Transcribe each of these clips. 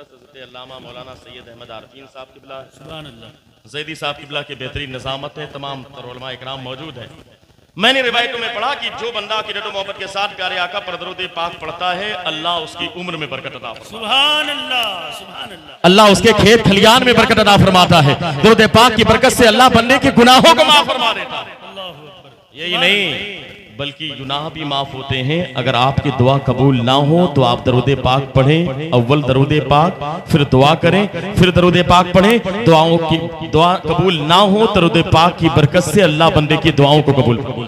सरपरस्त हज़रत अल्लामा मौलाना सैयद अहमद आरफीन साहब किबला, सुभान अल्लाह, ज़ैदी साहब किबला की बेहतरीन निज़ामत है, तमाम उलमा इकराम मौजूद हैं। मैंने रिवायतों में पढ़ा कि जो बंदा अक़ीदत व मोहब्बत के साथ प्यारे आका पर दरूद पाक पढ़ता है, अल्लाह उसकी उम्र में बरकत अता फरमाता है। सुभान अल्लाह, सुभान अल्लाह। अल्लाह उसके खेत खलियान में बरकत अता फरमाता है। दरूद पाक की बरकत से अल्लाह बंदे के गुनाहों को माफ फरमा देता है। यही नहीं बल्कि गुनाह भी माफ होते हैं। अगर आपकी दुआ कबूल ना हो तो आप दरूद पाक पढ़ें, अव्वल दरूद पाक, फिर दुआ करें, फिर दरूद पाक पढ़ें। दुआओं की दुआ कबूल ना हो, दरूद पाक की बरकत से अल्लाह बंदे की दुआओं को कबूल करे।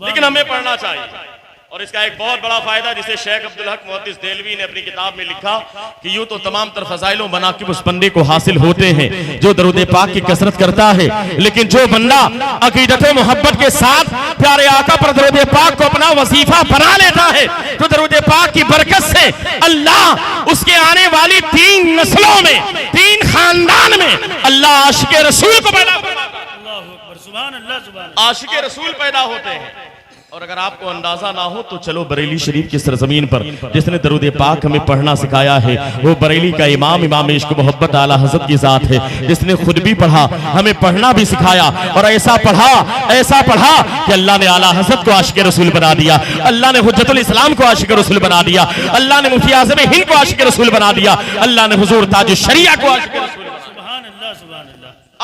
लेकिन हमें पढ़ना चाहिए और इसका एक बहुत बड़ा फायदा जिसे शेख अब्दुल हक मुहद्दिस देलवी ने अपनी किताब में लिखा कि यूं तो तमाम तर फज़ाइल व मनाकिब उस बंदे को हासिल होते हैं जो दरूद पाक की कसरत करता है, लेकिन जो बंदा अक़ीदत मोहब्बत के साथ प्यारे आका पर दरूद पाक को अपना वजीफा बना लेता है तो दरूद पाक की बरकत से अल्लाह उसके आने वाली 3 नस्लों में, 3 खानदान में अल्लाह आशिक़े रसूल को पैदा करता है। आशिक़े रसूल पैदा होते हैं। और अगर आपको अंदाजा ना हो तो चलो बरेली शरीफ की सरजमीन पर जिसने दरूद पाक हमें पढ़ना सिखाया है वो बरेली का इमाम इश्क मोहब्बत आला हज़रत की ज़ात है, जिसने खुद भी पढ़ा, हमें पढ़ना भी सिखाया और ऐसा पढ़ा कि अल्लाह ने आला हज़रत को आशिक़ रसूल बना दिया, अल्लाह ने हुज्जतुल इस्लाम को आशिक़ रसूल बना दिया, अल्लाह ने मुफ्ती आज़म हिंद को आशिक़ रसूल बना दिया, अल्लाह ने हुज़ूर ताज शरिया को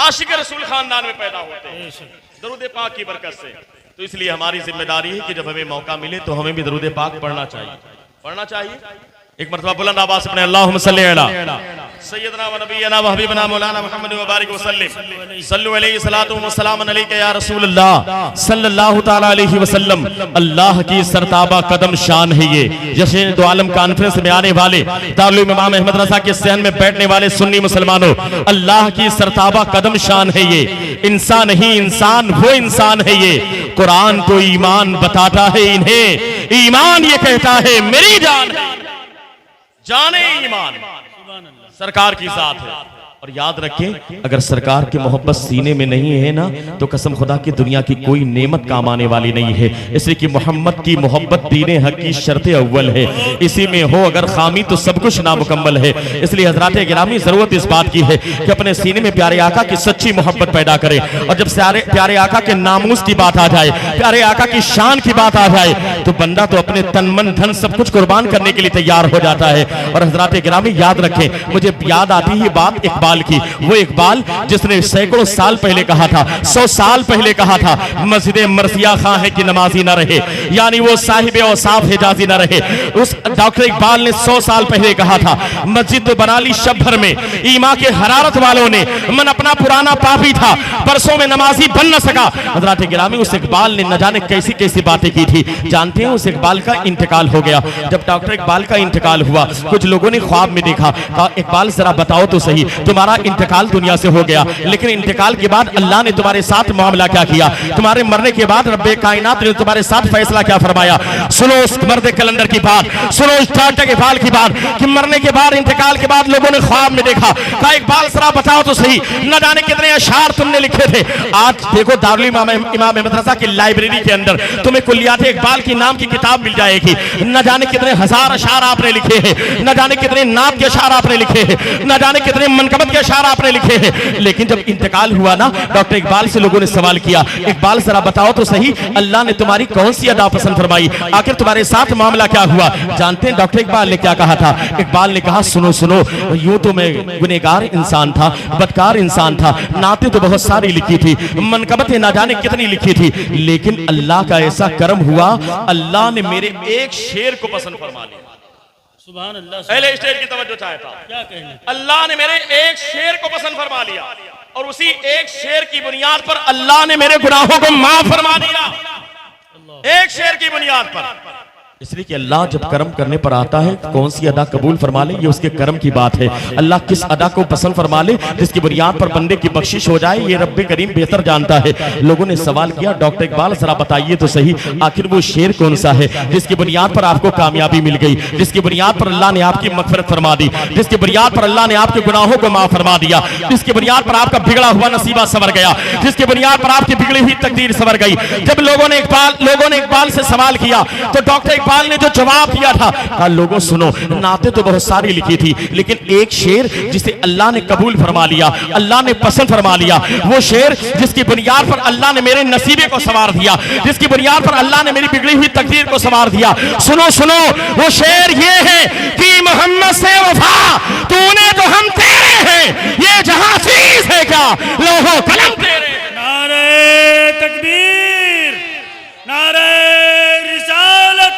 आशिक़ रसूल खानदान में पैदा होते हैं दरूद पाक की बरकत से। तो इसलिए हमारी जिम्मेदारी है कि जब हमें मौका मिले तो हमें भी दरूद पाक पढ़ना चाहिए। एक मरतबा बुलंद आवाज़ से पढ़ें, अल्लाहुम्मा सल्ली अला सय्यदना व नबियना व हबीबना मौलाना मुहम्मद व बारिक व सल्लिम सल्लु अलैहि सलातु व सलाम अलैका या रसूलल्लाह सल्लल्लाहु तआला अलैहि वसल्लम। अल्लाह की सरताबा कदम शान है ये जश्न दो आलम कॉन्फ्रेंस में आने वाले दारुल इमाम अहमद रज़ा के सहन में बैठने वाले सुन्नी मुसलमानों, अल्लाह की सरताबा कदम शान है ये। इंसान नहीं इंसान वो इंसान है ये। कुरान तो ईमान बताता है इन्हें, ईमान ये कहता है मेरी जान है, जाने ईमान सरकार की जात है। और याद रखें अगर सरकार की मोहब्बत सीने में नहीं है ना तो कसम खुदा की दुनिया की कोई नेमत काम आने वाली नहीं है। इसलिए कि मोहम्मद की मोहब्बत दीने हक की शर्त अव्वल है, इसी में हो अगर खामी तो सब कुछ नामुकम्मल है। इसलिए हजरात गिरामी जरूरत इस बात की है कि अपने सीने में प्यारे आका की सच्ची मोहब्बत पैदा करें। और जब प्यारे आका के नामूस की बात आ जाए, प्यारे आका की शान की बात आ जाए तो बंदा तो अपने तन मन धन सब कुछ कुर्बान करने के लिए तैयार हो जाता है। और हजरात गिरामी याद रखें, मुझे याद आती है बात इकबाल की, वो इकबाल जिसने सैकड़ों साल पहले कहा था, 100 साल पहले कहा था, मस्जिद मरसिया खां है कि नमाजी न रहे, यानी वो साहिब औसाफ हिजाजी न रहे। उस डॉक्टर इकबाल ने 100 साल पहले कहा था, मस्जिद तो बना ली शब भर में, ईमा के हरारत वालों ने, मन अपना पुराना पापी था, बरसों में नमाजी बन न सका। हज़रात गिरामी उस इकबाल ने न जाने कैसी कैसी बातें की थी। जानते हैं उस इकबाल का इंतकाल हो गया। जब डॉक्टर इकबाल का इंतकाल हुआ कुछ लोगों ने ख्वाब में देखा, कहा इकबाल जरा बताओ तो सही, तुम्हारा इंतकाल दुनिया से हो गया, लेकिन इंतकाल के बाद अल्लाह ने तुम्हारे साथ मामला क्या किया, तुम्हारे मरने के बाद रब्बे कायनात ने तुम्हारे साथ फैसला क्या फरमाया। सुनो उस मर्द कैलेंडर की बात, सुनो उस डॉक्टर इकबाल की बात कि मरने के बाद इंतकाल के बाद लोगों ने ख्वाब में देखा, कहा इकबाल जरा बताओ तो सही, न जाने कितने अशार तुमने लिखे थे। आज देखो दारुल इमाम अहमद रज़ा की लाइब्रेरी के अंदर तुम्हें कुल्लियात इकबाल की नाम की किताब मिल जाएगी। न जाने कितने हजार अशार आपने लिखे हैं, न जाने कितने नात के अशार आपने लिखे हैं, न जाने कितने मनकबत के अशार आपने लिखे हैं। लेकिन जब इंतकाल हुआ ना डॉक्टर इकबाल से लोगों ने सवाल किया, इकबाल जरा बताओ तो सही अल्लाह ने तुम्हारी कौन सी अदा पसंद फरमाई, आखिर तुम्हारे साथ मामला क्या हुआ। जानते हैं डॉक्टर इकबाल ने क्या कहा था? इकबाल ने कहा सुनो सुनो, यूं तो मैं गुनहगार इंसान था, बदकार इंसान था, नाते तो बहुत सारी लिखी थी, मनकबतें ना जाने कितनी लिखी थी, लेकिन अल्लाह का ऐसा करम हुआ, अल्लाह ने मेरे एक शेर को पसंद फरमा लिया। सुभान अल्लाह। पहले स्टेज की तवज्जो चाहता, क्या कहने, अल्लाह ने मेरे एक शेर को पसंद फरमा लिया और उसी एक शेर की बुनियाद पर अल्लाह ने मेरे गुनाहों को माफ फरमा दिया। एक शेर की बुनियाद पर। इसलिए कि अल्लाह जब कर्म करने पर आता है कौन सी अदा कबूल फरमा ले ये उसके कर्म की बात है। अल्लाह किस अदा को पसंद फरमा ले जिसकी बुनियाद पर बंदे की बख्शिश हो जाए ये रब्बे करीम बेहतर जानता है। लोगों ने सवाल किया डॉक्टर इकबाल जरा बताइए तो सही आखिर वो शेर कौन सा है जिसकी बुनियाद पर आपको कामयाबी मिल गई, जिसकी बुनियाद पर अल्लाह ने आपकी मगफिरत फरमा दी, जिसकी बुनियाद पर अल्लाह ने आपके गुनाहों को माफ फरमा दिया, जिसकी बुनियाद पर आपका बिगड़ा हुआ नसीबा संवर गया, जिसकी बुनियाद पर आपकी बिगड़ी हुई तकदीर संवर गई। जब लोगों ने इकबाल से सवाल किया तो डॉक्टर इकबाल ने जो जवाब दिया था, कहा लोगों सुनो, नाते तो बहुत सारी लिखी थी, लेकिन एक शेर जिसे अल्लाह ने कबूल फरमा लिया, अल्लाह ने पसंद फरमा लिया, वो शेर जिसकी बुनियाद पर अल्लाह ने मेरे नसीबे को संवार दिया, जिसकी बुनियाद पर अल्लाह ने मेरी बिगड़ी हुई तकदीर को संवार दिया। सुनो सुनो, वो शेर ये है कि मोहम्मद से वफा तूने तो हम तेरे हैं, ये जहां चीज है क्या लोहो कलम तेरे। नारे तकबीर, नारे रिसालत,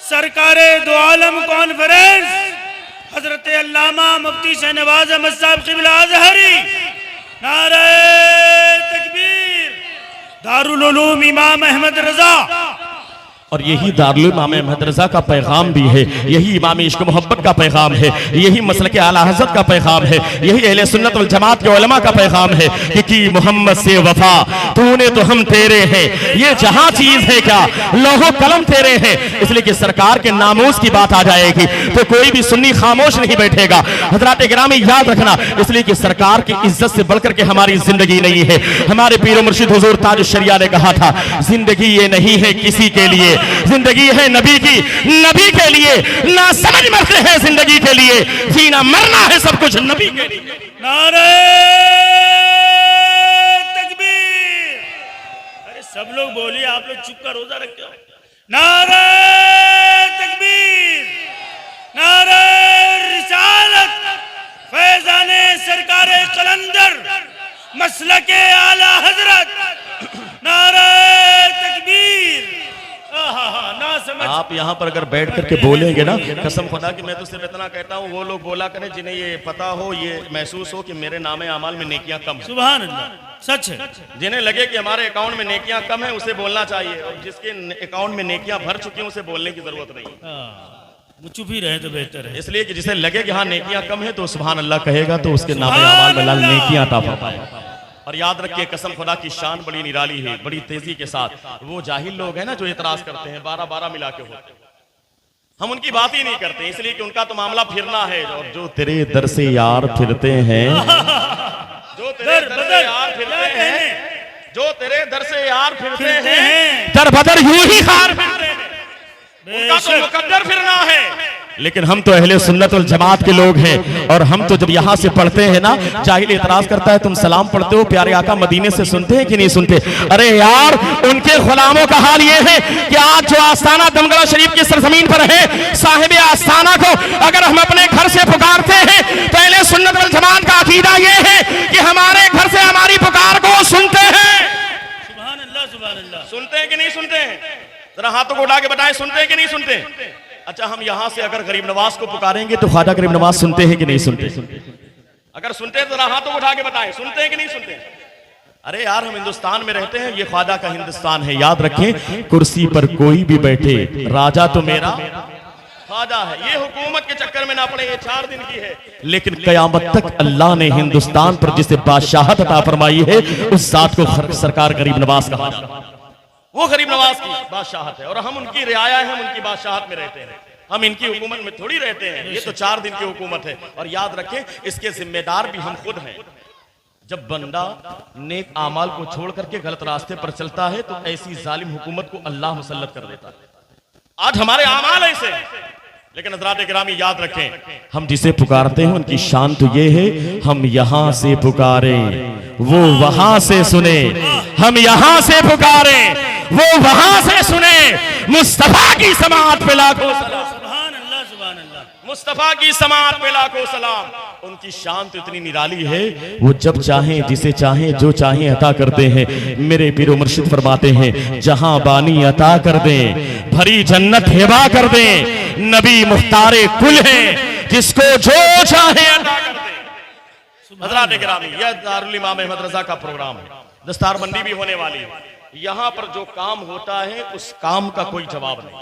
सरकारे दो आलम कॉन्फ्रेंस हजरत अल्लामा मुफ्ती शहनवाज अहमद साहब क़िबला अज़हरी, नारे तकबीर, दारुल उलूम इमाम अहमद रजा। और यही दारुल इमाम अहमद रजा का पैगाम भी है, यही इमाम इश्क मोहब्बत का पैगाम है, यही मसलक आला हज़रत का पैगाम है, यही अहले सुन्नत वल जमात के उलमा का पैगाम है कि मोहम्मद से वफा तूने तो हम तेरे हैं, ये जहां चीज है क्या लोहो कलम तेरे हैं। इसलिए कि सरकार के नामूस की बात आ जाएगी तो कोई भी सुन्नी खामोश नहीं बैठेगा। हज़रात गिरामी याद रखना, इसलिए कि सरकार की इज्जत से बढ़कर के हमारी जिंदगी नहीं है। हमारे पीर मुर्शिद हुजूर ताज शरिया ने कहा था, जिंदगी ये नहीं है किसी के लिए, जिंदगी है नबी की, नबी के लिए। ना समझ मरते हैं जिंदगी के लिए, जीना मरना है सब कुछ नबी के लिए। नारे तकबीर, अरे सब लोग बोलिए, आप लोग चुप का रोजा रखते हो। नारे तकबीर, नारे रिसालत, फैजाने सरकारे कलंदर मसलके आला हजरत, नारे तकबीर। आप यहाँ पर अगर बैठ करके बोलेंगे ना, कसम खुदा कि मैं तो सिर्फ इतना कहता हूँ, वो लोग बोला करें जिन्हें ये पता हो, ये महसूस हो कि मेरे नामे अमाल में नेकियां कम है। सुभान अल्लाह, सच है। जिन्हें लगे कि हमारे अकाउंट में नेकियां कम है उसे बोलना चाहिए, और जिसके अकाउंट में नेकियां भर चुकी हैं उसे बोलने की जरूरत नहीं। वो चुप ही रहे तो बेहतर है। इसलिए कि जिसे लगे कि हाँ नेकियां कम है तो सुभान अल्लाह कहेगा तो उसके नामे अमाल में लाल नेकियां अता फरमाए। और याद रखिए, कसम खुदा की शान बड़ी निराली है, बड़ी तेजी के साथ। वो जाहिल लोग हैं ना जो एतराज करते हैं 12-12 मिला के होते, हम उनकी बात ही नहीं करते, इसलिए कि उनका तो मामला फिरना है। और जो तेरे दर से यार फिरते हैं, जो तेरे दर से यार फिरते हैं, जो तेरे दर से यार फिरते हैं, दर बदर यूं ही खार फिरते हैं, उनका तो मुकद्दर फिरना है। लेकिन हम तो अहले सुन्नत वल जमात के लोग हैं, और हम तो जब यहाँ से पढ़ते हैं ना, जाहिल इतराज करता है तुम सलाम पढ़ते हो, प्यारे आका मदीने से सुनते हैं कि नहीं सुनते। अरे यार, उनके गुलामों का हाल ये है कि आज जो आस्ताना दमगला शरीफ की सरजमीन पर है, साहिब आस्ताना को अगर हम अपने घर से पुकारते हैं तो अहले सुन्नत वल जमात का अकीदा ये है कि हमारे घर से हमारी पुकार को सुनते हैं। सुभान अल्लाह, सुभान अल्लाह। सुनते हैं कि नहीं सुनते हैं? जरा हाथों को उठा के बताएं, सुनते हैं कि नहीं सुनते? अच्छा, हम यहां से अगर गरीब नवाज को पुकारेंगे तो ख्वाजा गरीब नवाज सुनते हैं कि नहीं सुनते? अगर सुनते हैं तो जरा हाथों को उठा के बताएं, सुनते हैं कि नहीं सुनते? अरे यार, हम हिंदुस्तान में रहते हैं, ये ख्वाजा का हिंदुस्तान है। याद रखें, कुर्सी पर कोई भी बैठे, राजा तो मेरा ख्वाजा है। ये हुकूमत के चक्कर में ना पड़े, ये 4 दिन की है, लेकिन कयामत तक अल्लाह ने हिंदुस्तान पर जिसे बादशाहत अता फरमाई है, उस जात को सरकार गरीब नवाज कहा जाता है। वो गरीब नवाज की बादशाहत है, और हम उनकी रियाया हैं, हम उनकी बादशाहत में रहते हैं, हम इनकी हुकूमत में थोड़ी रहते हैं। ये तो 4 दिन की हुकूमत है, और याद रखें, इसके जिम्मेदार भी हम खुद हैं। जब बंदा नेक आमाल को छोड़ करके गलत रास्ते पर चलता है तो ऐसी जालिम हुकूमत को अल्लाह मुसल्लत कर देता है। आज हमारे आमाल ऐसे, लेकिन हज़रात गिरामी याद रखें, हम जिसे पुकारते हैं उनकी शान तो ये है, हम यहां से पुकारें वो वहां से सुने, हम यहां से पुकारें वो वहां से सुने। मुस्तफा की समाअत पे लाखों सलाम, सुभान अल्लाह, सुभान अल्लाह। मुस्तफा की समाअत पे लाखों सलाम। उनकी शान तो इतनी निराली है, वो जब चाहें जिसे चाहें जो चाहें अता करते हैं। मेरे पीरो मुर्शिद फरमाते हैं, जहां बानी अता कर दें, भरी जन्नत हिबा कर दें, नबी मुख्तारे कुल हैं, जिसको जो चाहे अता कर दें। हज़रात गिरामी, यह दारुल इमाम अहमद रजा का प्रोग्राम है, दस्तारबंदी भी होने वाली है। यहां पर जो काम होता है उस काम का कोई जवाब नहीं,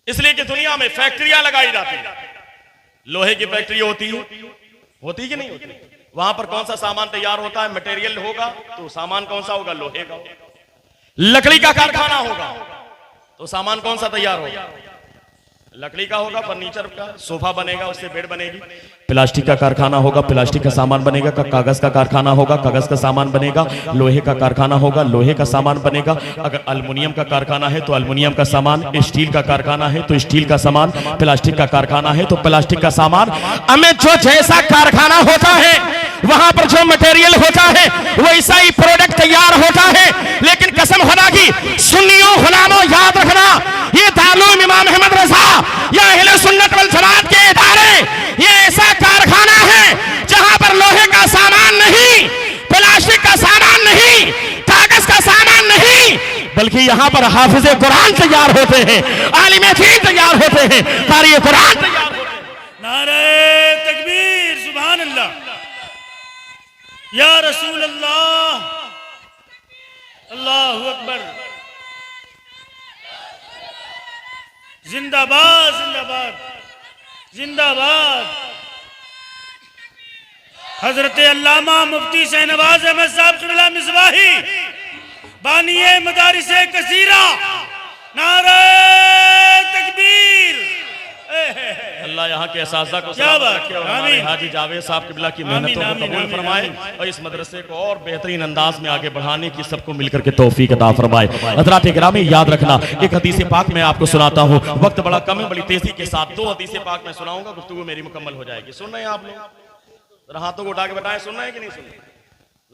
इसलिए कि दुनिया में फैक्ट्रियां लगाई जाती हैं। लोहे की फैक्ट्री होती कि नहीं होती? वहां पर कौन सा सामान तैयार होता है? मटेरियल होगा तो सामान कौन सा होगा? लोहे का। लकड़ी का कारखाना होगा तो सामान कौन सा तैयार होगा? लकड़ी का होगा, फर्नीचर का, सोफा बनेगा, उससे बेड बनेगी। प्लास्टिक का कारखाना होगा, प्लास्टिक का सामान बनेगा। कागज का कारखाना होगा, कागज का सामान बनेगा। लोहे का कारखाना होगा, लोहे का सामान बनेगा। अगर एल्युमिनियम का कारखाना है तो एल्युमिनियम का सामान, स्टील का कारखाना है तो स्टील का सामान, प्लास्टिक का कारखाना है तो प्लास्टिक का सामान। हमें जो जैसा कारखाना होता है वहां पर जो मटेरियल होता है वैसा ही प्रोडक्ट तैयार होता है। लेकिन कसम खुदा की सुन्नियों गुलामों याद रखना, ये दारुल इमाम अहमद रजा या अहले सुन्नत वल जमात के इदारे ये ऐसा कारखाना है जहां पर लोहे का सामान नहीं, प्लास्टिक का सामान नहीं, कागज का सामान नहीं, बल्कि यहाँ पर हाफिज कुरान तैयार होते हैं, आलिम दीन तैयार होते हैं, कारी कुरान तैयार होते हैं। नारे तकबीर, सुभान अल्लाह, या रसूल अल्लाह, अल्लाहु अकबर, जिंदाबाद जिंदाबाद जिंदाबाद। हजरत अल्लामा मुफ्ती शहनवाज अहमद साहब क़िबला मिसबाही बानिए मदारिसे कसीरा, नारे तकबीर। अल्लाह यहाँ के असातिज़ा को क्या सलामत बात, रखे और आमीन। हमारे हाजी जावेद साहब क़िबला की मेहनतों को आमीन, कबूल आमीन, फरमाए आमीन। और इस मदरसे को और बेहतरीन अंदाज में आगे बढ़ाने की सबको मिलकर के तौफीक अता फरमाए। हज़रात गिरामी याद रखना, एक हदीस पाक मैं आपको सुनाता हूँ, वक्त बड़ा कम है, बड़ी तेजी के साथ 2 हदीस पाक मैं सुनाऊंगा, गुफ्तगू मेरी मुकम्मल हो जाएगी। सुन रहे हैं आप लोग? जरा हाथों को उठा के बताएं, सुन रहे हैं कि नहीं सुन रहे?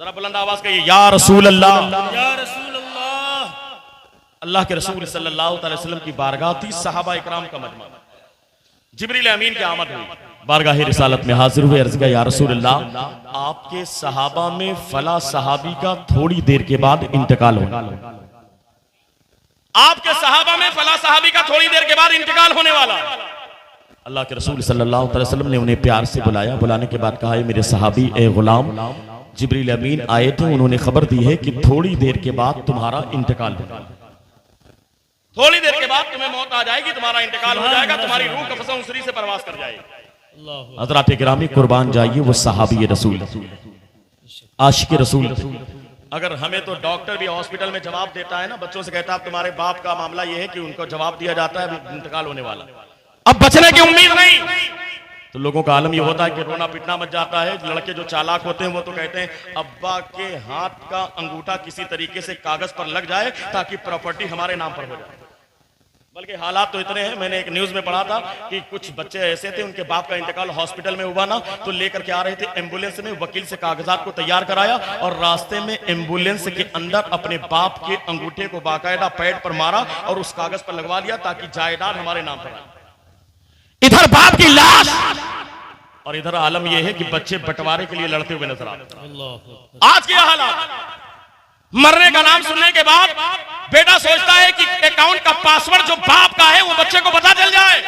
जरा बुलंद आवाज कहिए, या रसूल अल्लाह। या रसूल अल्लाह। अल्लाह के रसूल सल्लल्लाहु अलैहि वसल्लम की बारगाह थी, सहाबा इकराम का मजमा। जिब्रील अमीन की आमद हुई, बारगाह रिसालत में हाजिर हुए, अर्ज किया, या रसूल अल्लाह, आपके सहाबा में फला सहाबी का थोड़ी देर के बाद इंतकाल होगा। आपके सहाबा में फला सहाबी का थोड़ी देर के बाद इंतकाल होने वाला। अल्लाह के रसूल सल्लल्लाहु अलैहि वसल्लम ने उन्हें प्यार से बुलाया, बुलाने के बाद कहा, मेरे सहाबी ए गुलाम, जिब्रील अमीन आए थे, उन्होंने खबर दी है कि थोड़ी देर के बाद तुम्हारा इंतकाल होगा। थोड़ी देर के बाद तुम्हें मौत आ जाएगी, तुम्हारा इंतकाल हो जाएगा, तुम्हारी रूह कफ़स उसरी से परवास कर जाएगी। हज़रात गिरामी कुर्बान जाइए, वो सहाबी रसूल, आशिक रसूल। अगर हमें तो डॉक्टर भी हॉस्पिटल में जवाब देता है ना, बच्चों से कहता है तुम्हारे बाप का मामला ये है कि उनको जवाब दिया जाता है इंतकाल होने वाला, अब बचने की उम्मीद नहीं। तो लोगों का आलम ये होता है कि रोना पिटना मच जाता है। लड़के जो चालाक होते हैं वो तो कहते हैं अब्बा के हाथ का अंगूठा किसी तरीके से कागज पर लग जाए ताकि प्रॉपर्टी हमारे नाम पर हो जाए। बल्कि हालात तो इतने हैं, मैंने एक न्यूज में पढ़ा था कि कुछ बच्चे ऐसे थे, उनके बाप का इंतकाल हॉस्पिटल में हुआ ना, तो लेकर के आ रहे थे एम्बुलेंस में, वकील से कागजात को तैयार कराया और रास्ते में एम्बुलेंस के अंदर अपने बाप के अंगूठे को बाकायदा पैड पर मारा और उस कागज पर लगवा लिया ताकि जायदाद हमारे नाम पर आए। इधर बाप की लाश और इधर आलम यह है कि बच्चे बंटवारे के लिए लड़ते हुए नजर आते हैं। आज के हालात, मरने का नाम सुनने के बाद बेटा सोचता है कि अकाउंट का पासवर्ड जो बाप का है वो बच्चे को पता चल जाए।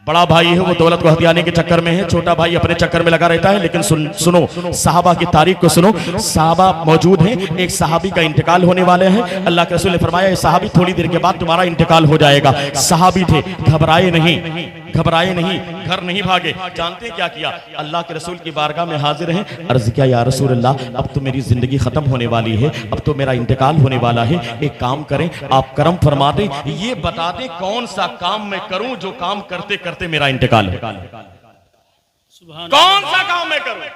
बड़ा भाई है वो दौलत को हथियाने के चक्कर में है, छोटा भाई अपने चक्कर में लगा रहता है। लेकिन सुनो सहाबा की तारीख को सुनो, सहाबा मौजूद हैं, एक सहाबी का इंतकाल होने वाले हैं। अल्लाह के रसूल ने फरमाया, ये सहाबी थोड़ी देर के बाद तुम्हारा इंतकाल हो जाएगा। सहाबी थे, घबराए नहीं, घर नहीं भागे। जानते हैं क्या किया? अल्लाह के रसूल की बारगाह में हाजिर हैं, अर्ज किया, या रसूल अल्लाह, अब तो मेरी जिंदगी खत्म होने वाली है, अब तो मेरा इंतकाल होने वाला है, एक काम करें, आप करम फरमा दें, ये बता दें कौन सा काम मैं करूं जो काम करते करते मेरा इंतकाल हो। कौन सा काम मैं करूं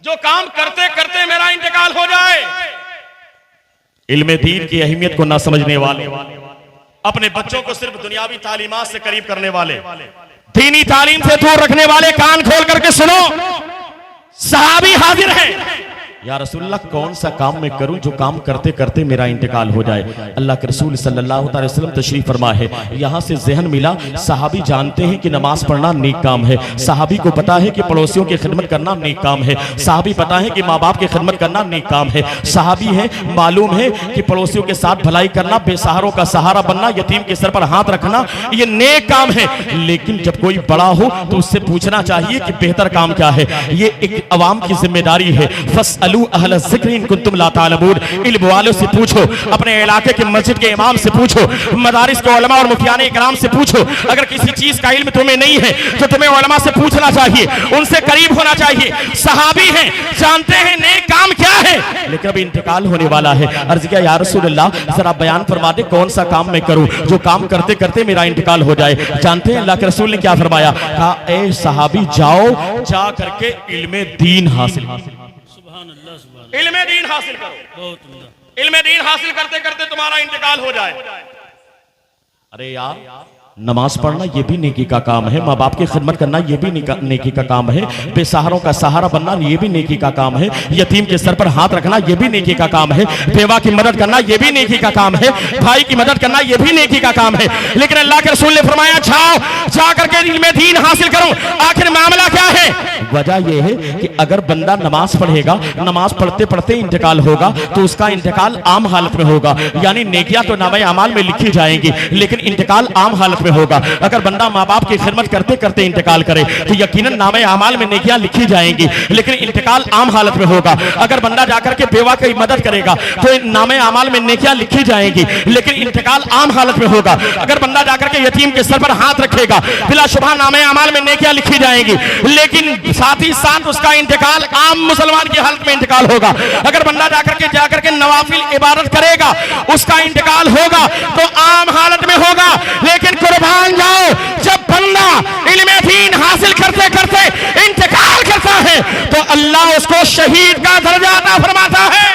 जो काम करते करते मेरा इंतकाल हो जाए। इल्मे दीन की अहमियत को ना समझने वाले, अपने बच्चों को सिर्फ दुनियावी तालीमात से करीब करने वाले, दीनी तालीम से दूर रखने वाले, कान खोल करके सुनो, सहाबी हाजिर हैं, या रसूलल्लाह कौन सा काम मैं करूं जो काम करते करते मेरा इंतकाल हो जाए। अल्लाह के रसूल सल्लल्लाहु अलैहि वसल्लम तशरीफ फरमा है। यहां से ज़हन मिला, सहाबी जानते हैं कि नमाज पढ़ना नेक काम है, सहाबी को पता है कि पड़ोसियों की खिदमत करना नेक काम है, सहाबी पता है कि माँ बाप की खिदमत करना नेक काम है, सहाबी है मालूम है कि पड़ोसियों के साथ भलाई करना, बेसहारों का सहारा बनना, यतीम के सर पर हाथ रखना ये नेक काम है। लेकिन जब कोई बड़ा हो तो उससे पूछना चाहिए कि बेहतर काम क्या है। ये एक अवाम की जिम्मेदारी है। फसअलू फस्अलू अहल ज़िक्र इन कुंतुम ला तालमून, इल्म वालों से पूछो, अपने इलाके के मस्जिद के इमाम से पूछो, मदारिस के उलमा और मुफ्तियान इकराम से पूछो। अगर किसी चीज का इल्म तुम्हें नहीं है तो तुम्हें उलमा से पूछना चाहिए, उनसे करीब होना चाहिए। सहाबी हैं, जानते हैं नेक काम क्या है, लेकिन अभी इंतकाल होने वाला है। अर्ज़ किया या रसूलल्लाह जरा बयान फरमा दे कौन सा काम मैं करूं जो काम करते करते मेरा इंतकाल हो जाए। जानते हैं अल्लाह के रसूल ने क्या फरमाया? कहा ए सहाबी जाओ, जा करके इल्मे दीन हासिल, सुभान अल्लाह, सुभान इल्मे दीन हासिल करो। बहुत उम्दा। इल्मे दीन हासिल करते करते तुम्हारा इंतकाल हो जाए। अरे यार, नमाज पढ़ना ये भी नेकी का काम है, माँ बाप की खिदमत करना ये भी नेकी का काम है, बेसहारों का सहारा बनना ये भी नेकी का काम है, यतीम के सर पर हाथ रखना ये भी नेकी का काम है, बेवा की मदद करना ये भी नेकी का काम है, भाई की मदद करना ये भी नेकी का काम है। लेकिन अल्लाह के रसूल ने फरमाया जाओ, जा करके इल्मे दीन हासिल करो। आखिर मामला क्या है? वजह यह है कि अगर बंदा नमाज पढ़ेगा, नमाज पढ़ते पढ़ते इंतकाल होगा तो उसका इंतकाल आम हालत में होगा, यानी नेकियां तो नामे अमाल में लिखी जाएंगी लेकिन इंतकाल आम हालत में होगा। अगर बंदा माँ बाप की खिदमत करते करते इंतकाल करे तो यकीनन नामे अमाल में नेकियां लिखी जाएंगी लेकिन इंतकाल आम हालत में होगा। अगर बंदा जाकर के बेवा की मदद करेगा तो नामे अमाल में नेकियां लिखी जाएंगी लेकिन इंतकाल आम हालत में होगा। अगर बंदा जाकर के यतीम के सर पर हाथ रखेगा बिलाशुबह नामे अमाल में नेकियां लिखी जाएंगी लेकिन साथ ही साथ उसका इंतकाल आम मुसलमान की हालत में इंतकाल होगा। अगर बंदा जाकर के नवाफिल इबादत करेगा उसका इंतकाल होगा तो आम हालत में होगा। लेकिन कुर्बान जाओ, जब बंदा इल्मे दीन हासिल करते करते इंतकाल करता है तो अल्लाह उसको शहीद का दर्जा अता फरमाता है।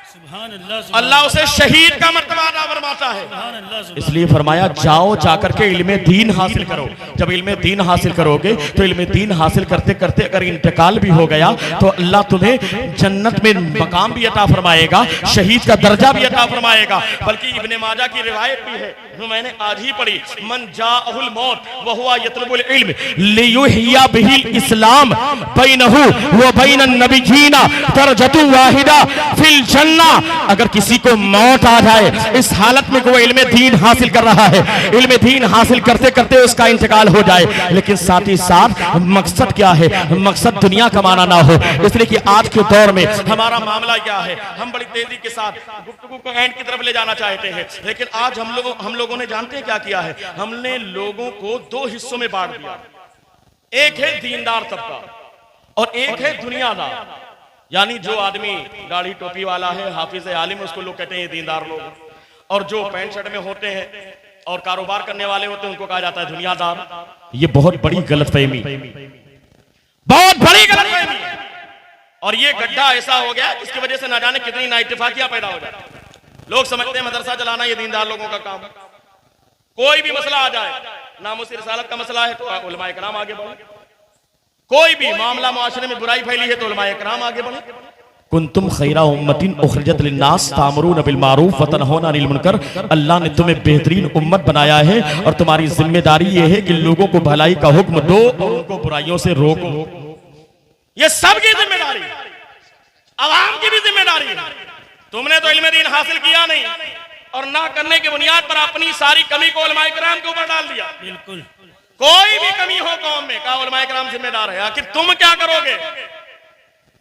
सुभान अल्लाह, सुभान अल्लाह उसे शहीद का मर्तबा अता फरमाता है। अल्लाह, सुभान इसलिए फरमाया जाओ, जाकर के इल्मे दीन हासिल करो। जब इल्मे दीन हासिल करोगे तो इल्मे दीन हासिल करते करते अगर इंतकाल भी हो गया तो अल्लाह तुम्हें जन्नत में मकाम भी अता फरमाएगा, शहीद का दर्जा भी अता फरमाएगा। बल्कि इब्ने माजा की रिवायत भी है जो मैंने आज ही पढ़ी, मन जाअहुल मौत व हुवा यतलबुल इल्म लियुहिया बिहिल इस्लाम बैनहु व बैनन नबिय्यीना दरजतु वाहिदा फिल जन्ना। अगर किसी को मौत आ जाए इस हालत में वो इल्मे दीन हासिल कर रहा है, इल्मे दीन हासिल करते करते उसका इंतकाल हो जाए, लेकिन साथ ही साथ मकसद क्या है? मकसद दुनिया कमाना ना हो। इसलिए कि आज के दौर में हमारा मामला क्या है, हम बड़ी तेजी के साथ गुफ्तगू को एंड की तरफ ले जाना चाहते हैं, लेकिन आज हम लोगों ने जानते हैं क्या किया है? हमने लोगों को दो हिस्सों में बांट दिया। एक है दीनदार तबका और एक है दुनियादार, यानी जो आदमी दाढ़ी टोपी वाला है, हाफिज आलिम, उसको लोग कहते हैं दीनदार लोग, और जो पैंट शर्ट में होते हैं और कारोबार करने वाले होते हैं उनको कहा जाता है दुनियादार। ये बहुत बड़ी गलतफहमी, बहुत बड़ी गलतफहमी। और ये गड्ढा ऐसा हो गया जिसकी वजह से ना जाने कितनी नाइतफाकियां पैदा हो जाती। लोग समझते हैं मदरसा चलाना ये दीनदार लोगों का काम। कोई भी मसला आ जाए, नामुस रिसालत का मसला है तो उलमाए कराम आगे बढ़े, कोई भी मामला मुआशरे में बुराई फैली है तो उलमाए कराम आगे बढ़े। कुंतुम खैरा उम्मतिन उखरिजत लिन्नास तामुरून बिल मारूफ व तनहौना अनिल मुनकर। अल्लाह ने तुम्हें बेहतरीन उम्मत बनाया है और तुम्हारी जिम्मेदारी यह है कि लोगों को भलाई का हुक्म दो और उनको बुराइयों से रोको। ये सबकी जिम्मेदारी, आवाम की भी जिम्मेदारी है। तुमने तो इल्मे दीन हासिल किया नहीं और ना करने की बुनियाद पर अपनी सारी कमी को उलमाए किराम के ऊपर डाल दिया। बिल्कुल, कोई भी कमी हो कौम में, कहा उलमाए किराम जिम्मेदार है। आखिर तुम क्या करोगे?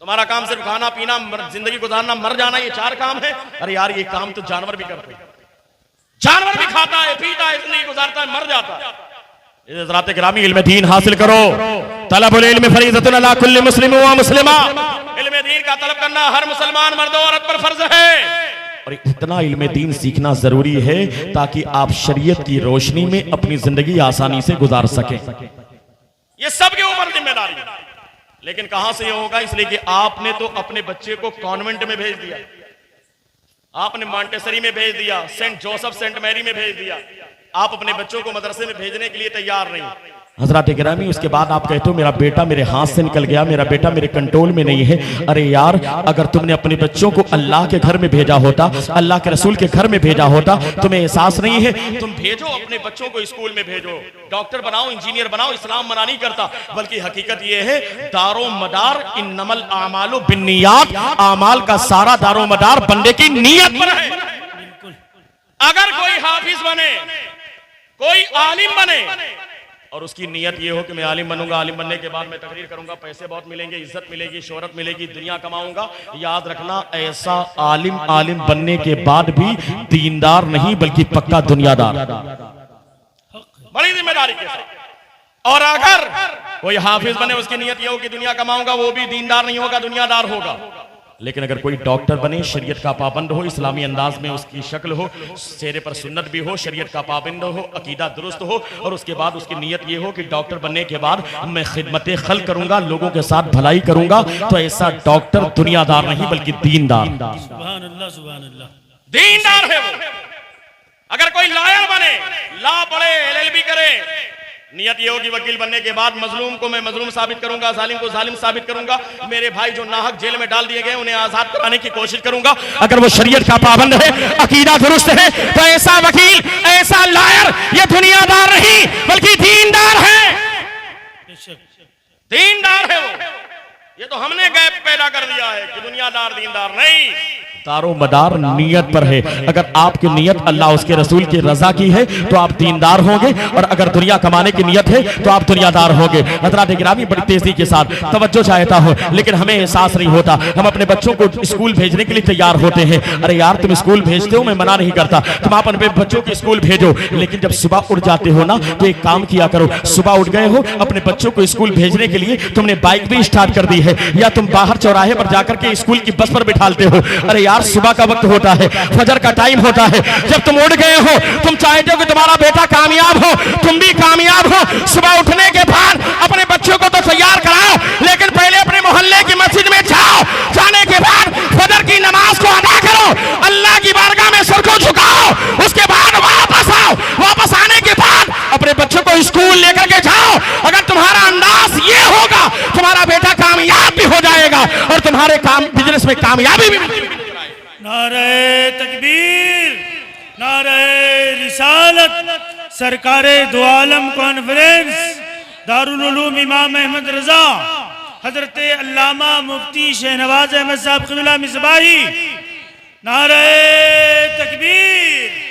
तुम्हारा काम सिर्फ खाना पीना, जिंदगी गुजारना, मर जाना, ये 4 काम है। अरे यार ये काम तो जानवर भी करते हैं, जानवर भी खाता है, पीता है, जिंदगी गुजारता है, मर जाता है। हज़रात किरामी इल्मे दीन हासिल करो। तलबुल इल्म फरीज़तुन अला कुल्लि मुस्लिम व मुस्लिमा। इल्मे दीन का तलब करना हर मुसलमान मर्द और औरत पर फर्ज है। और इतना इल्मे दीन सीखना जरूरी है ताकि आप शरीयत की रोशनी में अपनी जिंदगी आसानी से गुजार सकें। ये सबके ऊपर जिम्मेदारी है। लेकिन कहां से ये होगा? इसलिए कि आपने तो अपने बच्चे को कॉन्वेंट में भेज दिया, आपने मॉन्टेसरी में भेज दिया, सेंट जोसेफ सेंट मैरी में भेज दिया। आप अपने बच्चों को मदरसे में भेजने के लिए तैयार नहीं। हज़रात गिरामी, उसके बाद आप कहते हो मेरा बेटा मेरे हाथ से निकल गया, मेरा बेटा मेरे कंट्रोल में नहीं है। अरे यार, अगर तुमने अपने बच्चों को अल्लाह के घर में भेजा होता, अल्लाह के रसूल के घर में भेजा होता, तुम्हें एहसास नहीं है? तुम भेजो अपने बच्चों को स्कूल में भेजो, डॉक्टर बनाओ, इंजीनियर बनाओ। इस्लाम मना नहीं करता, बल्कि हकीकत यह है दारो मदार इन्नमल आमालु बिन्नियात, आमाल का सारा दारो मदार बंदे की नीयत पर है। अगर कोई हाफिज बने, कोई आलिम बने, और उसकी नीयत ये हो कि मैं आलिम बनूंगा, आलिम बनने के बाद मैं तकरीर करूंगा, पैसे बहुत मिलेंगे, इज्जत मिलेगी, शोहरत मिलेगी, दुनिया कमाऊंगा। याद रखना, ऐसा आलिम बनने के बाद भी दीनदार नहीं बल्कि पक्का दुनियादार, बड़ी जिम्मेदारी के साथ। और अगर कोई हाफिज बने, उसकी नीयत ये हो कि दुनिया कमाऊंगा, वो भी दीनदार नहीं होगा, दुनियादार होगा। लेकिन अगर कोई डॉक्टर बने, शरीयत का पाबंद हो, इस्लामी अंदाज में उसकी शक्ल हो, चेहरे पर सुन्नत भी हो, शरीयत का पाबंद हो, अकीदा दुरुस्त हो, और उसके बाद उसकी नीयत ये हो कि डॉक्टर बनने के बाद मैं खिदमत खल्क करूंगा, लोगों के साथ भलाई करूंगा, तो ऐसा डॉक्टर दुनियादार नहीं बल्कि दीनदार, सुभान अल्लाह, सुभान अल्लाह, दीनदार है वो। अगर कोई लॉयर बने, लॉ पढ़े, LLB करे, नियत ये होगी वकील बनने के बाद मजलूम को मैं मजलूम साबित करूंगा, जालिम को जालिम साबित करूंगा, मेरे भाई जो नाहक जेल में डाल दिए गए उन्हें आजाद कराने की कोशिश करूंगा। अगर वो शरीयत का पाबंद है, अकीदा दुरुस्त है, तो ऐसा वकील, ऐसा लॉयर ये दुनियादार नहीं बल्कि दीनदार है, दीनदार है वो। ये तो हमने गैप पैदा कर दिया है कि दुनियादार दीनदार नहीं, दारो मदार नियत पर है। अगर आपकी नियत अल्लाह उसके रसूल की रजा की है तो आप दीनदार होंगे, और अगर दुनिया कमाने की नियत है तो आप दुनियादार होंगे। हज़रात गिरामी, बड़ी तेजी के साथ तवज्जो चाहता हो, लेकिन हमें एहसास नहीं होता। हम अपने बच्चों को स्कूल भेजने के लिए तैयार होते हैं, अरे यार तुम स्कूल भेजते हो, मैं मना नहीं करता, तुम आप अपने बच्चों को स्कूल भेजो, लेकिन जब सुबह उठ जाते हो ना तो एक काम किया करो, सुबह उठ गए हो, अपने बच्चों को स्कूल भेजने के लिए तुमने बाइक भी स्टार्ट कर दी है, या तुम बाहर चौराहे पर जाकर के स्कूल की बस पर बिठाते हो। अरे यार सुबह का वक्त होता है, फजर का टाइम होता है, जब तुम उठ गए हो, तुम चाहते हो कि तुम्हारा बेटा कामयाब हो, तुम भी कामयाब हो। सुबह उठने के बाद अपने बच्चों को तो तैयार कराओ, लेकिन पहले अपने मोहल्ले की मस्जिद में जाओ, जाने के बाद फजर की नमाज को अदा करो, अल्लाह की बारगाह में सर को झुकाओ, उसके बाद वापस आओ, वापस आने के बाद अपने बच्चों को स्कूल लेकर के जाओ। अगर तुम्हारा अंदाज ये होगा, तुम्हारा बेटा कामयाब भी हो जाएगा और तुम्हारे काम बिजनेस में कामयाबी भी मिलेगी। नारे तकबीर, नारे रिसालत, सरकारे दो आलम कॉन्फ्रेंस, दारुल उलूम इमाम अहमद रजा, हजरत अल्लामा मुफ्ती शहनवाज अहमद साहब क़िबला मिसबाही, नारे तकबीर।